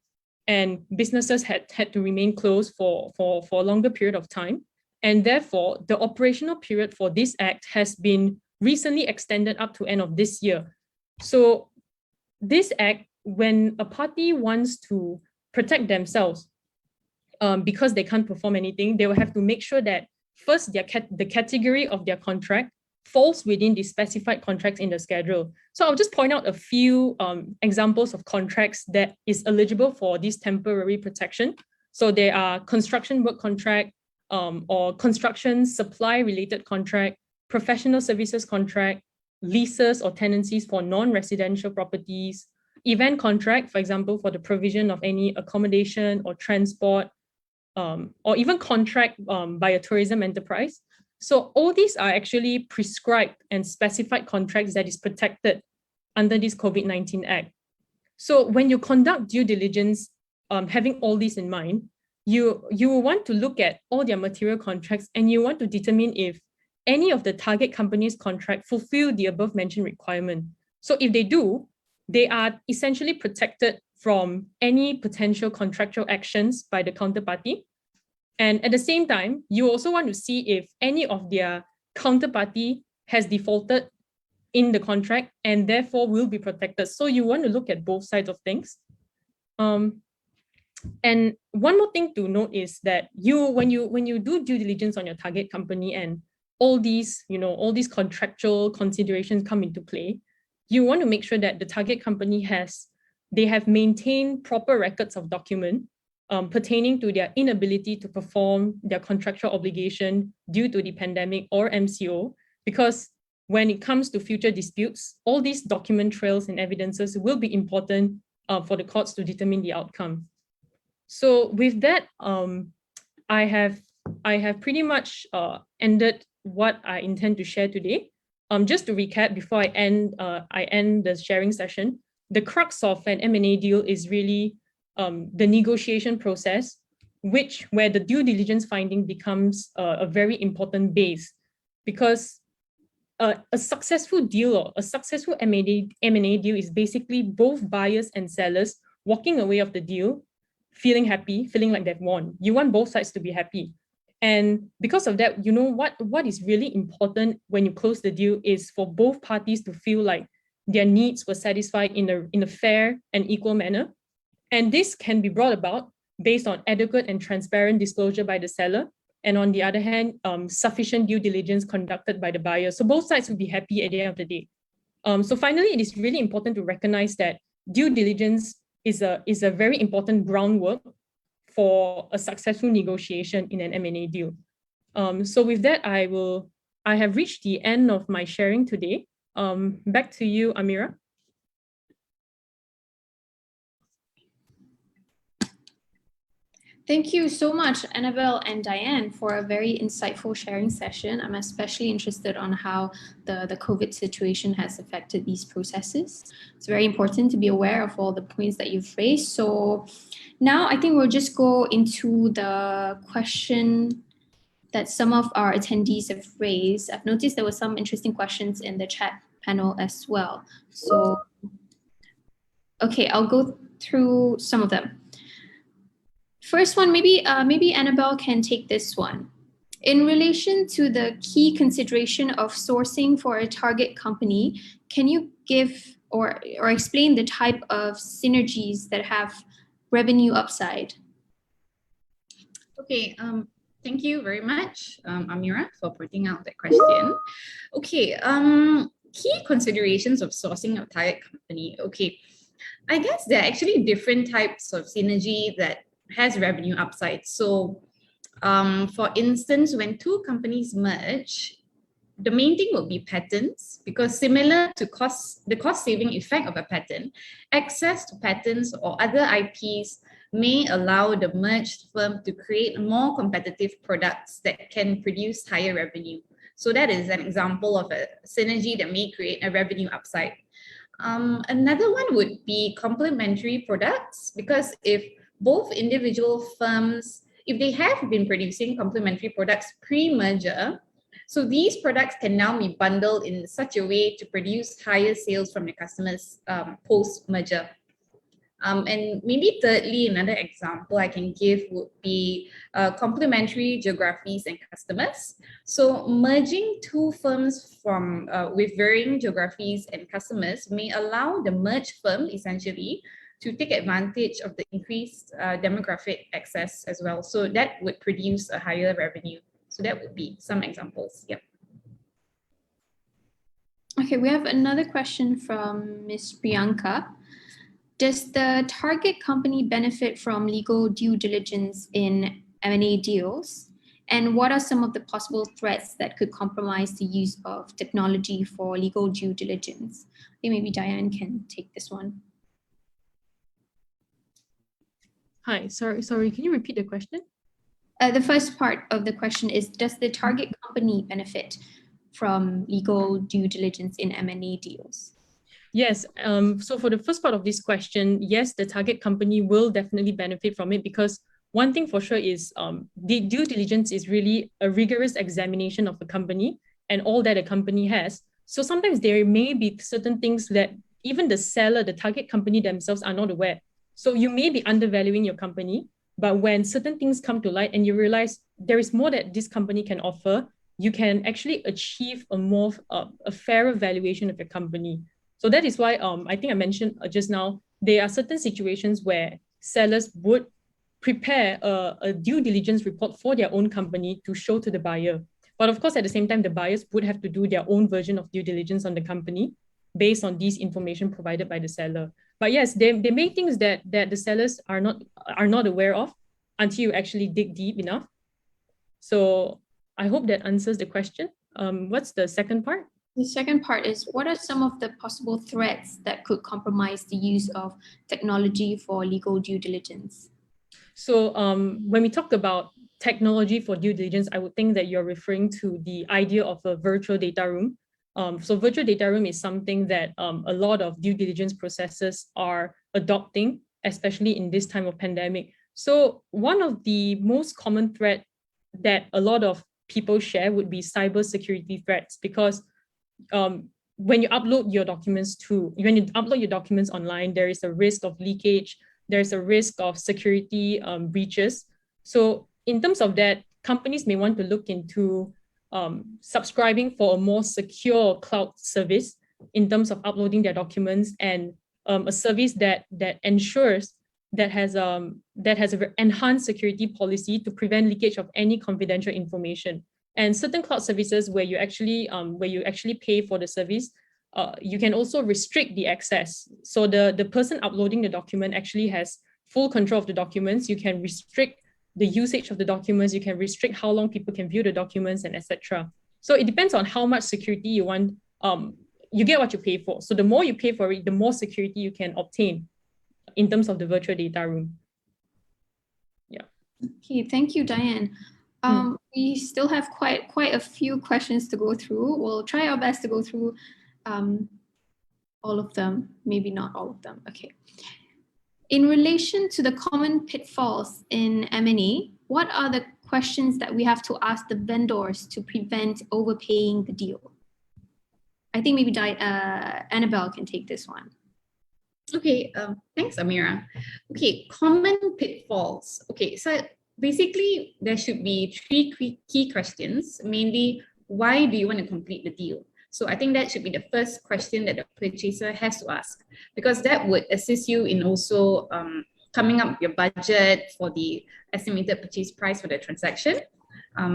and businesses had to remain closed for a longer period of time. And therefore, the operational period for this act has been recently extended up to end of this year. So this act, when a party wants to protect themselves because they can't perform anything, they will have to make sure that first, the category of their contract falls within the specified contracts in the schedule. So I'll just point out a few examples of contracts that is eligible for this temporary protection. So there are construction work contract, or construction supply related contract, professional services contract, leases or tenancies for non-residential properties, event contract, for example, for the provision of any accommodation or transport, or even contract by a tourism enterprise. So all these are actually prescribed and specified contracts that is protected under this COVID-19 Act. So when you conduct due diligence, having all these in mind, you will want to look at all their material contracts, and you want to determine if any of the target company's contract fulfill the above mentioned requirement. So if they do, they are essentially protected from any potential contractual actions by the counterparty. And at the same time, you also want to see if any of their counterparty has defaulted in the contract and therefore will be protected. So you want to look at both sides of things. And one more thing to note is that when you do due diligence on your target company and all these contractual considerations come into play, you want to make sure that the target company have maintained proper records of document pertaining to their inability to perform their contractual obligation due to the pandemic or MCO, because when it comes to future disputes, all these document trails and evidences will be important for the courts to determine the outcome. So with that, I have pretty much ended what I intend to share today. Just to recap before I end the sharing session, the crux of an M&A deal is really the negotiation process, where the due diligence finding becomes a very important base, because a successful deal or a successful M&A deal is basically both buyers and sellers walking away of the deal feeling happy, feeling like they've won. You want both sides to be happy. And because of that, what is really important when you close the deal is for both parties to feel like their needs were satisfied in a fair and equal manner. And this can be brought about based on adequate and transparent disclosure by the seller, and on the other hand, sufficient due diligence conducted by the buyer. So both sides will be happy at the end of the day. So finally, it is really important to recognize that due diligence is a very important groundwork for a successful negotiation in an M&A deal. So with that, I have reached the end of my sharing today. Back to you, Amira. Thank you so much, Annabel and Diane, for a very insightful sharing session. I'm especially interested on how the COVID situation has affected these processes. It's very important to be aware of all the points that you've raised. So now I think we'll just go into the question that some of our attendees have raised. I've noticed there were some interesting questions in the chat panel as well. So, okay, I'll go through some of them. First one, maybe Annabel can take this one. In relation to the key consideration of sourcing for a target company, can you give or explain the type of synergies that have revenue upside? Okay, thank you very much, Amira, for putting out that question. Okay, key considerations of sourcing a target company. Okay, I guess there are actually different types of synergy that has revenue upside. So for instance, when two companies merge, the main thing will be patents, because similar to the cost saving effect of a patent, access to patents or other IPs may allow the merged firm to create more competitive products that can produce higher revenue. So that is an example of a synergy that may create a revenue upside. Another one would be complementary products, because if both individual firms, if they have been producing complementary products pre-merger, so these products can now be bundled in such a way to produce higher sales from the customers post-merger. And maybe thirdly, another example I can give would be complementary geographies and customers. So merging two firms from with varying geographies and customers may allow the merged firm essentially to take advantage of the increased demographic access as well. So that would produce a higher revenue. So that would be some examples. Yep. Okay, we have another question from Ms. Priyanka. Does the target company benefit from legal due diligence in M&A deals? And what are some of the possible threats that could compromise the use of technology for legal due diligence? I think maybe Diane can take this one. Hi, sorry, can you repeat the question? The first part of the question is, does the target company benefit from legal due diligence in M&A deals? Yes, so for the first part of this question, yes, the target company will definitely benefit from it, because one thing for sure is the due diligence is really a rigorous examination of a company and all that a company has. So sometimes there may be certain things that even the seller, the target company themselves are not aware. So you may be undervaluing your company, but when certain things come to light and you realize there is more that this company can offer, you can actually achieve a fairer valuation of your company. So that is why I think I mentioned just now, there are certain situations where sellers would prepare a due diligence report for their own company to show to the buyer. But of course, at the same time, the buyers would have to do their own version of due diligence on the company based on these information provided by the seller. But yes, there may be things that the sellers are not aware of until you actually dig deep enough. So I hope that answers the question. What's the second part? The second part is, what are some of the possible threats that could compromise the use of technology for legal due diligence? So when we talk about technology for due diligence, I would think that you're referring to the idea of a virtual data room. So virtual data room is something that a lot of due diligence processes are adopting, especially in this time of pandemic. So one of the most common threat that a lot of people share would be cybersecurity threats, because when you upload your documents online, there is a risk of leakage, there's a risk of security breaches. So in terms of that, companies may want to look into subscribing for a more secure cloud service in terms of uploading their documents, and a service that ensures that has an enhanced security policy to prevent leakage of any confidential information. And certain cloud services where you actually pay for the service, you can also restrict the access. So the person uploading the document actually has full control of the documents. You can restrict the usage of the documents, you can restrict how long people can view the documents, and etc. So it depends on how much security you want. You get what you pay for. So the more you pay for it, the more security you can obtain in terms of the virtual data room. Yeah. Okay, thank you, Diane. We still have quite a few questions to go through. We'll try our best to go through all of them, maybe not all of them. Okay. In relation to the common pitfalls in M&A, what are the questions that we have to ask the vendors to prevent overpaying the deal? I think maybe Annabel can take this one. Okay, thanks, Amira. Okay, common pitfalls. Okay, so basically there should be three key questions, mainly why do you want to complete the deal? So I think that should be the first question that the purchaser has to ask, because that would assist you in also coming up with your budget for the estimated purchase price for the transaction.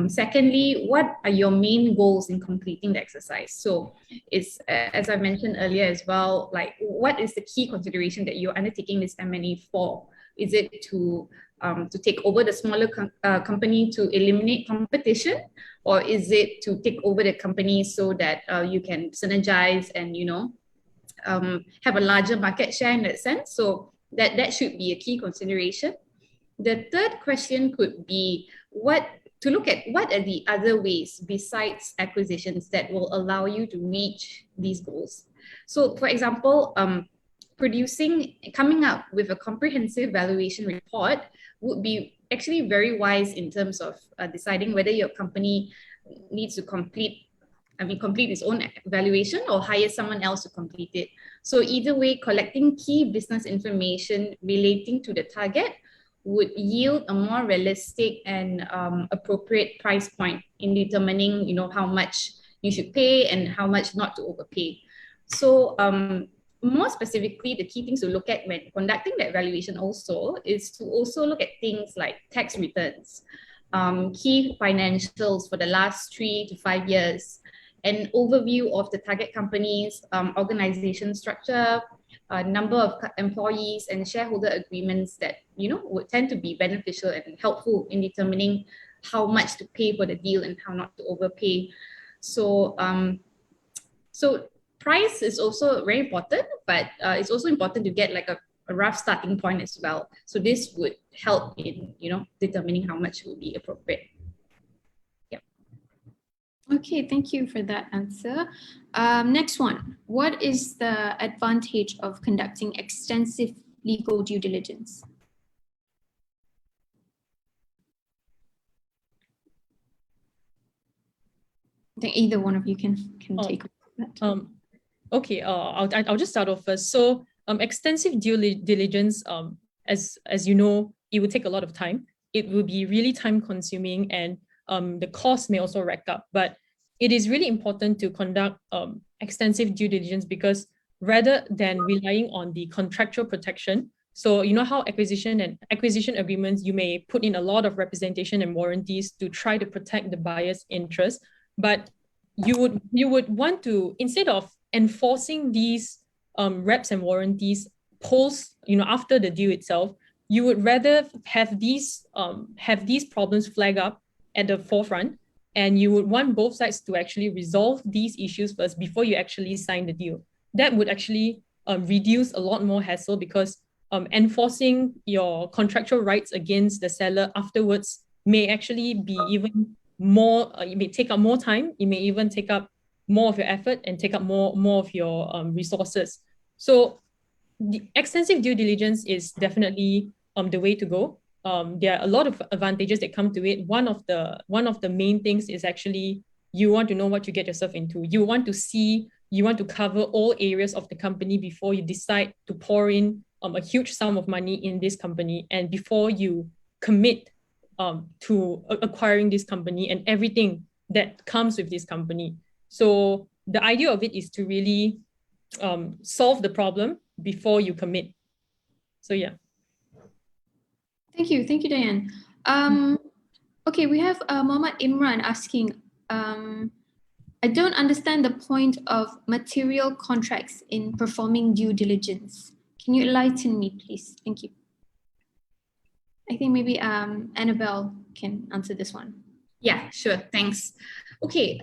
Secondly, what are your main goals in completing the exercise? So it's, as I mentioned earlier as well, like what is the key consideration that you're undertaking this M&A for? Is it to take over the smaller company to eliminate competition, or is it to take over the company so that you can synergize and have a larger market share in that sense? So that should be a key consideration. The third question could be to look at what are the other ways besides acquisitions that will allow you to reach these goals. So for example, coming up with a comprehensive valuation report would be actually very wise in terms of deciding whether your company needs to complete its own valuation or hire someone else to complete it. So either way, collecting key business information relating to the target would yield a more realistic and appropriate price point in determining, how much you should pay and how much not to overpay. So more specifically, the key things to look at when conducting that valuation also is to also look at things like tax returns, key financials for the last 3 to 5 years, an overview of the target company's organization structure, number of employees, and shareholder agreements that would tend to be beneficial and helpful in determining how much to pay for the deal and how not to overpay. So price is also very important, but it's also important to get like a rough starting point as well. So this would help in determining how much would be appropriate. Yeah. Okay, thank you for that answer. Next one, what is the advantage of conducting extensive legal due diligence? I think either one of you can take that. Okay, I'll just start off first. So extensive due diligence, as you know, it would take a lot of time. It will be really time consuming, and the cost may also rack up. But it is really important to conduct extensive due diligence, because rather than relying on the contractual protection, so you know how acquisition agreements, you may put in a lot of representation and warranties to try to protect the buyer's interest, but you would want to, instead of enforcing these reps and warranties post, after the deal itself, you would rather have these problems flag up at the forefront, and you would want both sides to actually resolve these issues first before you actually sign the deal. That would actually reduce a lot more hassle, because enforcing your contractual rights against the seller afterwards may actually be even more, it may take up more time, it may even take up more of your effort and take up more of your resources. So the extensive due diligence is definitely the way to go. There are a lot of advantages that come to it. One of the main things is actually, you want to know what you get yourself into. You want to cover all areas of the company before you decide to pour in a huge sum of money in this company, and before you commit to acquiring this company and everything that comes with this company. So the idea of it is to really solve the problem before you commit. So yeah. Thank you, Diane. Okay, we have Muhammad Imran asking, I don't understand the point of material contracts in performing due diligence. Can you enlighten me, please? Thank you. I think maybe Annabel can answer this one. Yeah, sure. Thanks. Okay,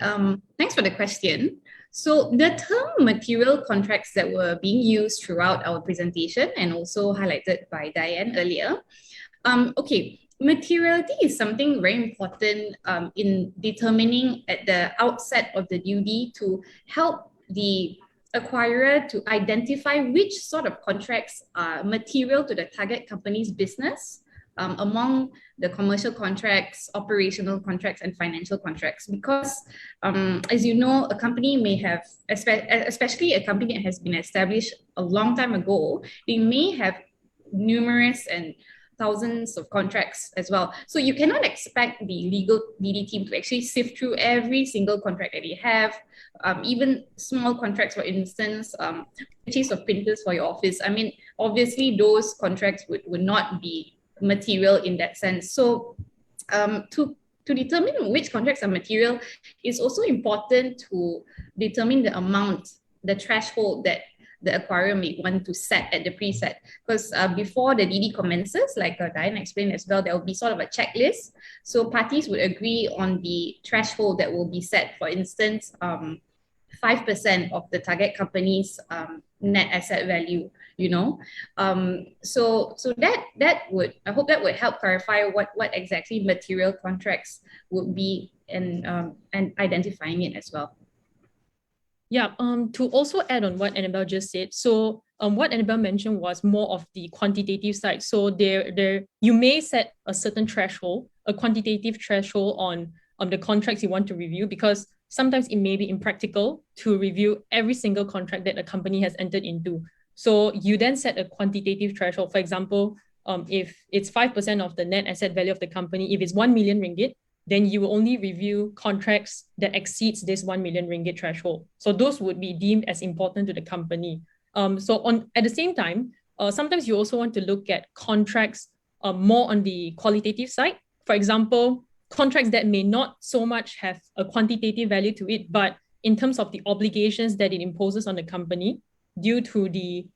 thanks for the question. So the term material contracts that were being used throughout our presentation and also highlighted by Diane earlier. Okay, materiality is something very important in determining at the outset of the duty to help the acquirer to identify which sort of contracts are material to the target company's business among the commercial contracts, operational contracts, and financial contracts. Because as you know, a company may have, especially a company that has been established a long time ago, they may have numerous and thousands of contracts as well. So you cannot expect the legal DD team to actually sift through every single contract that they have, even small contracts, for instance, purchase of printers for your office. I mean, obviously those contracts would not be material in that sense. So to determine which contracts are material, it's also important to determine the amount, the threshold that the acquirer may want to set at the preset. Because before the DD commences, like Diane explained as well, there will be sort of a checklist. So parties would agree on the threshold that will be set. For instance, 5% of the target company's net asset value, So that would, I hope that would help clarify what exactly material contracts would be, and identifying it as well. Yeah, to also add on what Annabel just said, so what Annabel mentioned was more of the quantitative side. So there you may set a certain threshold, a quantitative threshold on the contracts you want to review, because sometimes it may be impractical to review every single contract that a company has entered into. So you then set a quantitative threshold. For example, if it's 5% of the net asset value of the company, if it's 1 million ringgit, then you will only review contracts that exceeds this 1 million ringgit threshold. So those would be deemed as important to the company. At the same time, sometimes you also want to look at contracts more on the qualitative side. For example, contracts that may not so much have a quantitative value to it, but in terms of the obligations that it imposes on the company due to the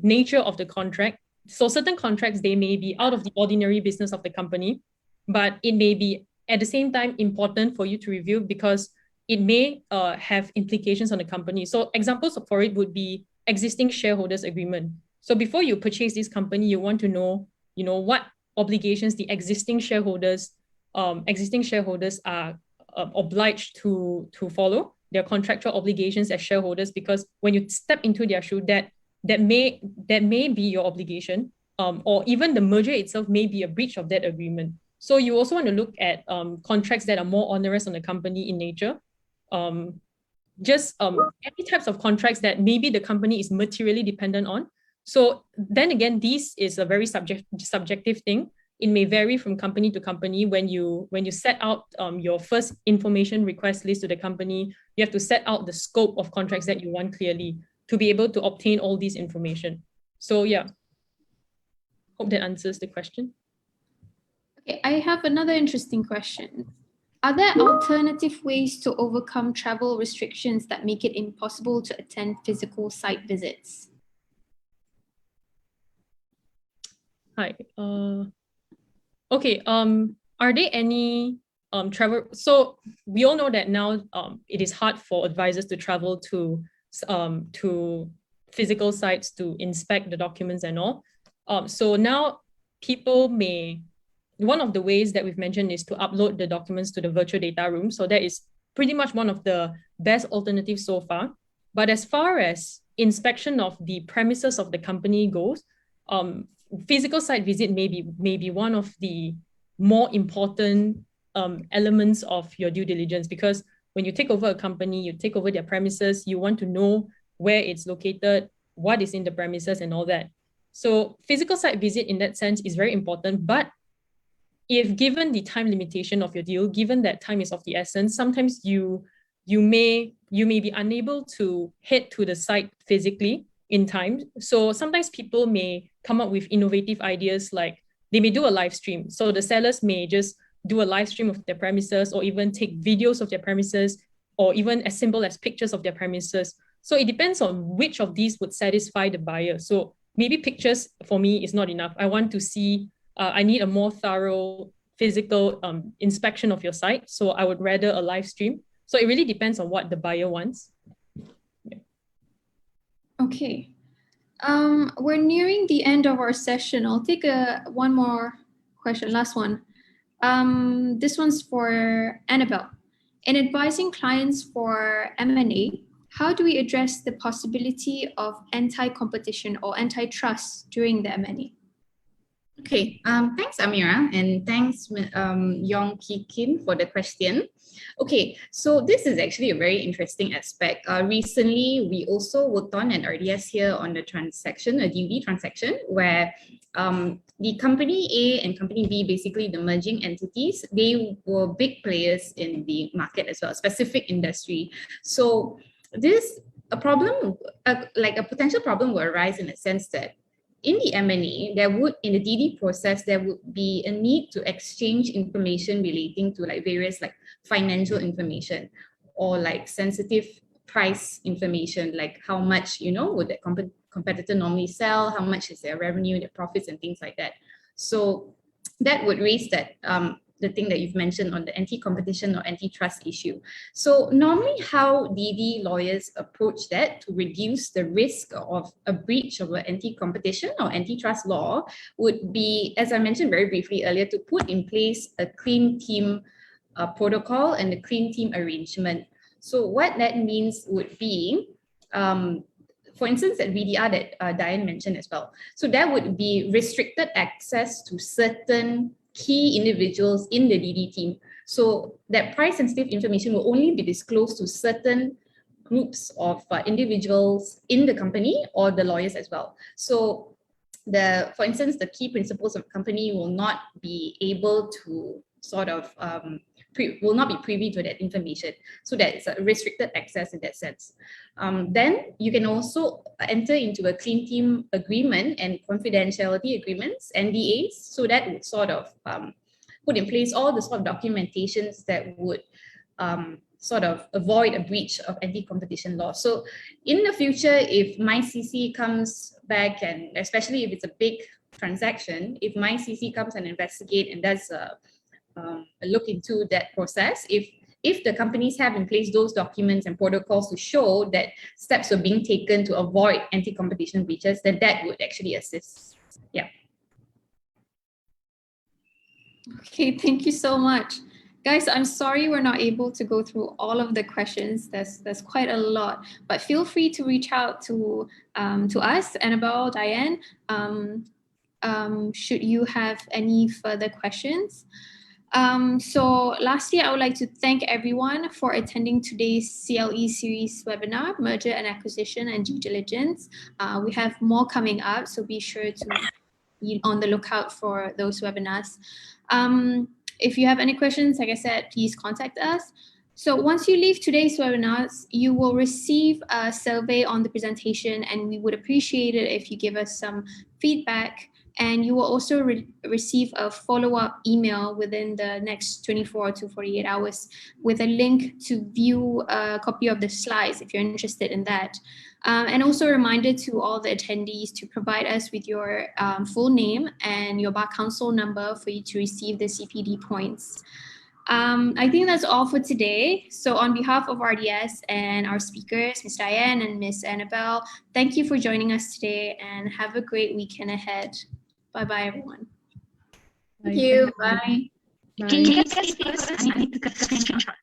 nature of the contract. So certain contracts, they may be out of the ordinary business of the company, but it may be at the same time important for you to review because it may have implications on the company. So examples for it would be existing shareholders agreement. So before you purchase this company, you want to know, what obligations the existing shareholders are obliged to follow their contractual obligations as shareholders, because when you step into their shoe, that may be your obligation, or even the merger itself may be a breach of that agreement. So you also want to look at contracts that are more onerous on the company in nature. any types of contracts that maybe the company is materially dependent on. So then again, this is a very subjective thing. It may vary from company to company. When you set out your first information request list to the company, you have to set out the scope of contracts that you want clearly to be able to obtain all this information. So yeah, hope that answers the question. Okay, I have another interesting question. Are there alternative ways to overcome travel restrictions that make it impossible to attend physical site visits? Hi. Okay. Are there any travel? So we all know that now it is hard for advisors to travel to physical sites to inspect the documents and all. So now people may. One of the ways that we've mentioned is to upload the documents to the virtual data room. So that is pretty much one of the best alternatives so far. But as far as inspection of the premises of the company goes, physical site visit may be one of the more important elements of your due diligence, because when you take over a company, you take over their premises, you want to know where it's located, what is in the premises and all that. So physical site visit in that sense is very important, but if given the time limitation of your deal, given that time is of the essence, sometimes you may be unable to head to the site physically in time. So sometimes people may come up with innovative ideas, like they may do a live stream. So the sellers may just do a live stream of their premises, or even take videos of their premises, or even as simple as pictures of their premises. So it depends on which of these would satisfy the buyer. So maybe pictures for me is not enough. I want to see, I need a more thorough physical inspection of your site. So I would rather a live stream. So it really depends on what the buyer wants. Yeah. Okay. We're nearing the end of our session. I'll take one more question, last one. This one's for Annabel. In advising clients for M&A, how do we address the possibility of anti-competition or antitrust during the M&A? Okay, thanks Amira, and thanks Yong Ki Kin for the question. Okay, so this is actually a very interesting aspect. Recently, we also worked on an RDS here on the transaction, a DD transaction, where the company A and company B, basically the merging entities, they were big players in the market as well, specific industry. So a potential problem will arise in the sense that in the M&A, in the DD process, there would be a need to exchange information relating to various financial information, or sensitive price information, like how much, would that competitor normally sell, how much is their revenue, their profits and things like that. So that would raise that the thing that you've mentioned on the anti-competition or antitrust issue. So normally how DD lawyers approach that to reduce the risk of a breach of an anti-competition or antitrust law would be, as I mentioned very briefly earlier, to put in place a clean team protocol and a clean team arrangement. So what that means would be, for instance, at VDR that Diane mentioned as well. So that would be restricted access to certain key individuals in the DD team. So that price sensitive information will only be disclosed to certain groups of individuals in the company or the lawyers as well. So for instance, the key principals of the company will not be able to will not be privy to that information. So that's a restricted access in that sense. Then you can also enter into a clean team agreement and confidentiality agreements, NDAs. So that would put in place all the documentations that would avoid a breach of anti-competition law. So in the future, if MyCC comes back, and especially if it's a big transaction, if MyCC comes and investigate and does a look into that process, if the companies have in place those documents and protocols to show that steps are being taken to avoid anti-competition breaches, then that would actually assist. Yeah. Okay, thank you so much. Guys, I'm sorry we're not able to go through all of the questions. There's quite a lot, but feel free to reach out to us, Annabel, Diane, should you have any further questions. So lastly, I would like to thank everyone for attending today's CLE series webinar, Merger and Acquisition and Due Diligence. We have more coming up, so be sure to be on the lookout for those webinars. If you have any questions, like I said, please contact us. So once you leave today's webinars, you will receive a survey on the presentation, and we would appreciate it if you give us some feedback. And you will also receive a follow-up email within the next 24 to 48 hours with a link to view a copy of the slides if you're interested in that. And also a reminder to all the attendees to provide us with your full name and your bar council number for you to receive the CPD points. I think that's all for today. So on behalf of RDS and our speakers, Ms. Diane and Ms. Annabel, thank you for joining us today and have a great weekend ahead. Bye-bye, everyone. Thank you. Bye. Bye. Can you guys speak first? I need to get the screenshot.